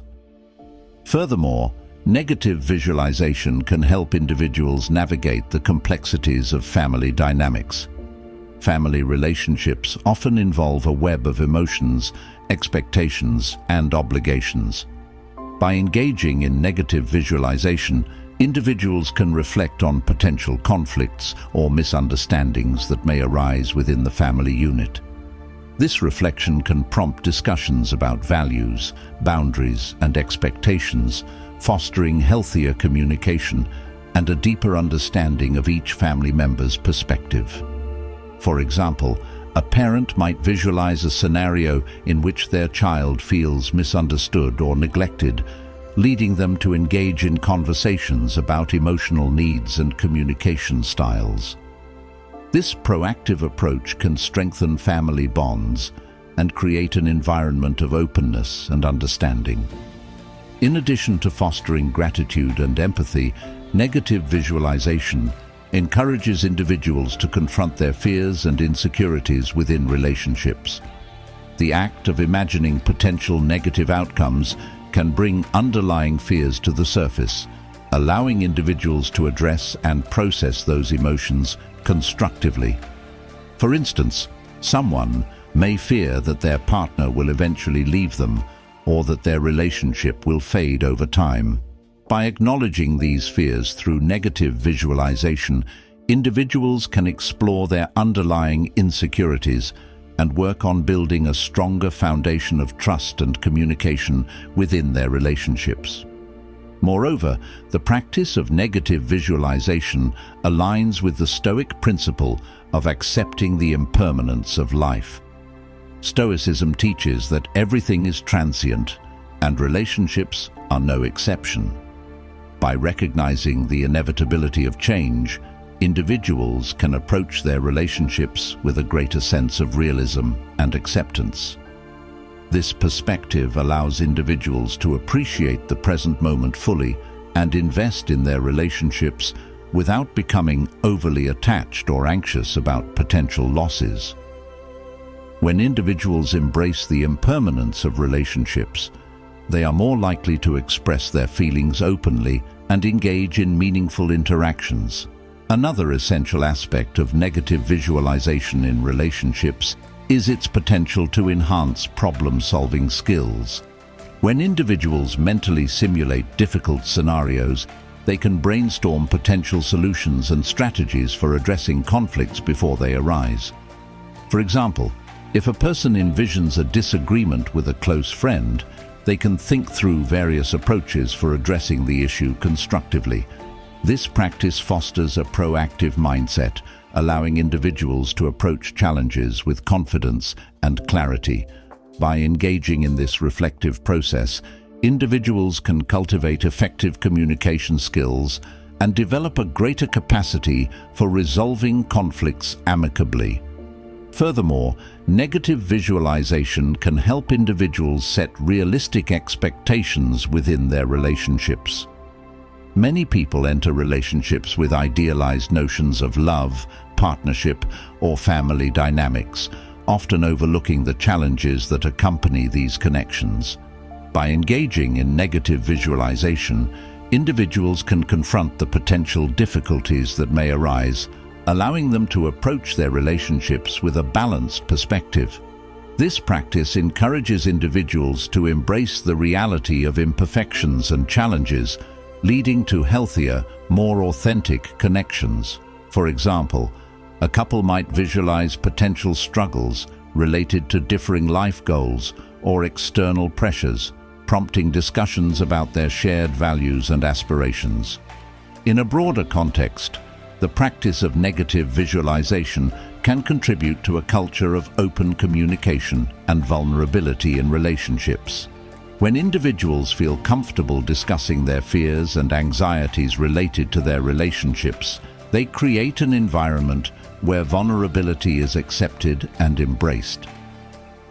Furthermore, negative visualization can help individuals navigate the complexities of family dynamics. Family relationships often involve a web of emotions, expectations, and obligations. By engaging in negative visualization, individuals can reflect on potential conflicts or misunderstandings that may arise within the family unit. This reflection can prompt discussions about values, boundaries, and expectations, fostering healthier communication and a deeper understanding of each family member's perspective. For example, a parent might visualize a scenario in which their child feels misunderstood or neglected, leading them to engage in conversations about emotional needs and communication styles. This proactive approach can strengthen family bonds and create an environment of openness and understanding. In addition to fostering gratitude and empathy, negative visualization encourages individuals to confront their fears and insecurities within relationships. The act of imagining potential negative outcomes can bring underlying fears to the surface, allowing individuals to address and process those emotions constructively. For instance, someone may fear that their partner will eventually leave them or that their relationship will fade over time. By acknowledging these fears through negative visualization, individuals can explore their underlying insecurities and work on building a stronger foundation of trust and communication within their relationships. Moreover, the practice of negative visualization aligns with the Stoic principle of accepting the impermanence of life. Stoicism teaches that everything is transient, and relationships are no exception. By recognizing the inevitability of change, individuals can approach their relationships with a greater sense of realism and acceptance. This perspective allows individuals to appreciate the present moment fully and invest in their relationships without becoming overly attached or anxious about potential losses. When individuals embrace the impermanence of relationships, they are more likely to express their feelings openly and engage in meaningful interactions. Another essential aspect of negative visualization in relationships is its potential to enhance problem-solving skills. When individuals mentally simulate difficult scenarios, they can brainstorm potential solutions and strategies for addressing conflicts before they arise. For example, if a person envisions a disagreement with a close friend, they can think through various approaches for addressing the issue constructively. This practice fosters a proactive mindset, allowing individuals to approach challenges with confidence and clarity. By engaging in this reflective process, individuals can cultivate effective communication skills and develop a greater capacity for resolving conflicts amicably. Furthermore, negative visualization can help individuals set realistic expectations within their relationships. Many people enter relationships with idealized notions of love, partnership, or family dynamics, often overlooking the challenges that accompany these connections. By engaging in negative visualization, individuals can confront the potential difficulties that may arise, allowing them to approach their relationships with a balanced perspective. This practice encourages individuals to embrace the reality of imperfections and challenges, leading to healthier, more authentic connections. For example, a couple might visualize potential struggles related to differing life goals or external pressures, prompting discussions about their shared values and aspirations. In a broader context, the practice of negative visualization can contribute to a culture of open communication and vulnerability in relationships. When individuals feel comfortable discussing their fears and anxieties related to their relationships, they create an environment where vulnerability is accepted and embraced.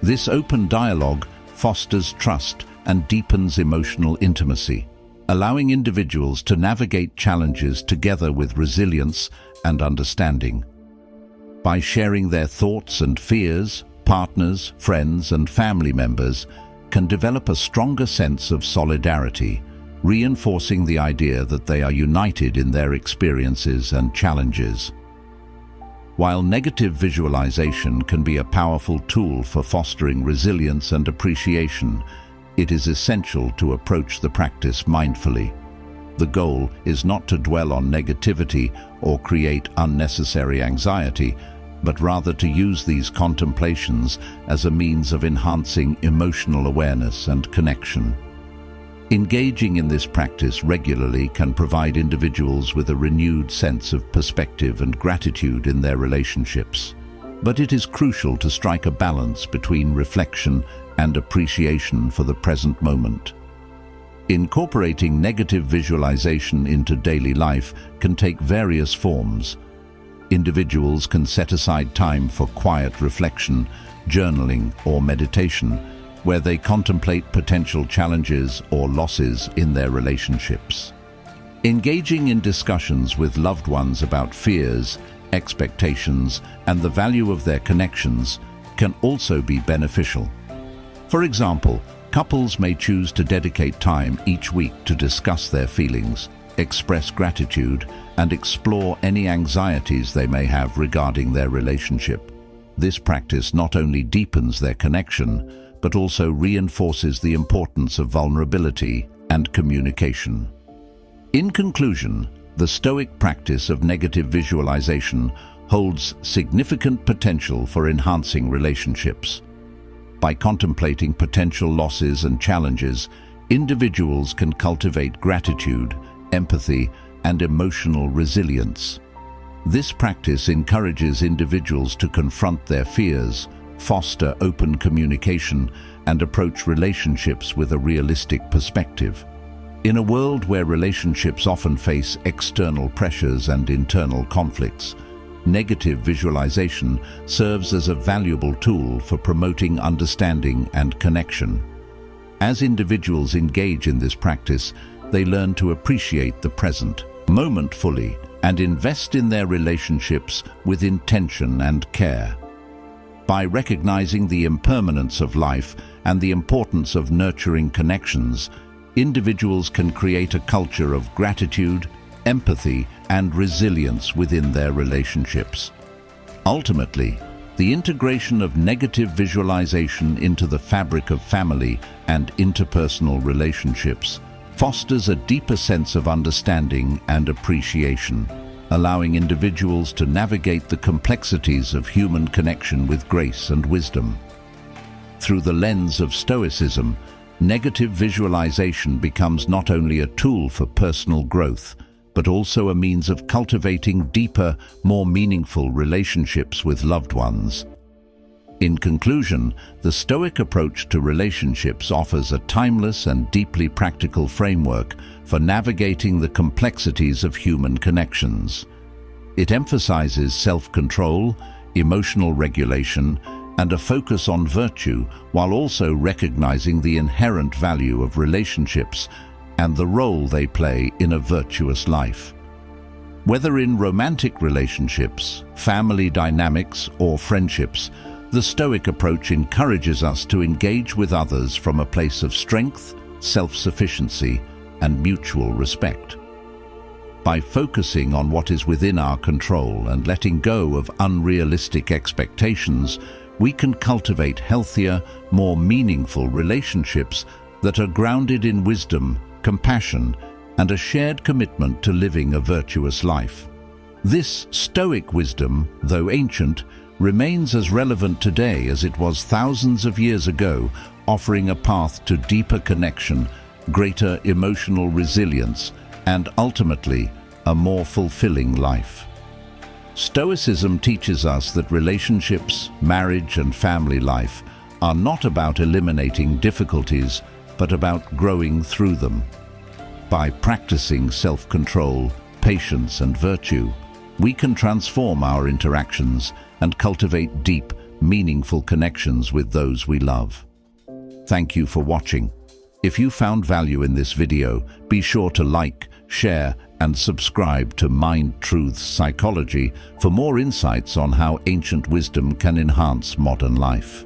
This open dialogue fosters trust and deepens emotional intimacy, allowing individuals to navigate challenges together with resilience and understanding. By sharing their thoughts and fears, partners, friends, and family members can develop a stronger sense of solidarity, reinforcing the idea that they are united in their experiences and challenges. While negative visualization can be a powerful tool for fostering resilience and appreciation, it is essential to approach the practice mindfully. The goal is not to dwell on negativity or create unnecessary anxiety, but rather to use these contemplations as a means of enhancing emotional awareness and connection. Engaging in this practice regularly can provide individuals with a renewed sense of perspective and gratitude in their relationships. But it is crucial to strike a balance between reflection and appreciation for the present moment. Incorporating negative visualization into daily life can take various forms. Individuals can set aside time for quiet reflection, journaling, or meditation, where they contemplate potential challenges or losses in their relationships. Engaging in discussions with loved ones about fears, expectations, and the value of their connections can also be beneficial. For example, couples may choose to dedicate time each week to discuss their feelings, express gratitude, and explore any anxieties they may have regarding their relationship. This practice not only deepens their connection, but also reinforces the importance of vulnerability and communication. In conclusion, the Stoic practice of negative visualization holds significant potential for enhancing relationships. By contemplating potential losses and challenges, individuals can cultivate gratitude, empathy, and emotional resilience. This practice encourages individuals to confront their fears, foster open communication, and approach relationships with a realistic perspective. In a world where relationships often face external pressures and internal conflicts, negative visualization serves as a valuable tool for promoting understanding and connection. As individuals engage in this practice, they learn to appreciate the present moment fully and invest in their relationships with intention and care. By recognizing the impermanence of life and the importance of nurturing connections, individuals can create a culture of gratitude, empathy, and resilience within their relationships. Ultimately, the integration of negative visualization into the fabric of family and interpersonal relationships fosters a deeper sense of understanding and appreciation, allowing individuals to navigate the complexities of human connection with grace and wisdom. Through the lens of Stoicism, negative visualization becomes not only a tool for personal growth, but also a means of cultivating deeper, more meaningful relationships with loved ones. In conclusion, the Stoic approach to relationships offers a timeless and deeply practical framework for navigating the complexities of human connections. It emphasizes self-control, emotional regulation, and a focus on virtue, while also recognizing the inherent value of relationships and the role they play in a virtuous life. Whether in romantic relationships, family dynamics, or friendships, the Stoic approach encourages us to engage with others from a place of strength, self-sufficiency, and mutual respect. By focusing on what is within our control and letting go of unrealistic expectations, we can cultivate healthier, more meaningful relationships that are grounded in wisdom, compassion, and a shared commitment to living a virtuous life. This Stoic wisdom, though ancient, remains as relevant today as it was thousands of years ago, offering a path to deeper connection, greater emotional resilience, and ultimately, a more fulfilling life. Stoicism teaches us that relationships, marriage, and family life are not about eliminating difficulties, but about growing through them. By practicing self-control, patience, and virtue, we can transform our interactions and cultivate deep, meaningful connections with those we love. Thank you for watching. If you found value in this video, be sure to like, share, and subscribe to Mind Truths Psychology for more insights on how ancient wisdom can enhance modern life.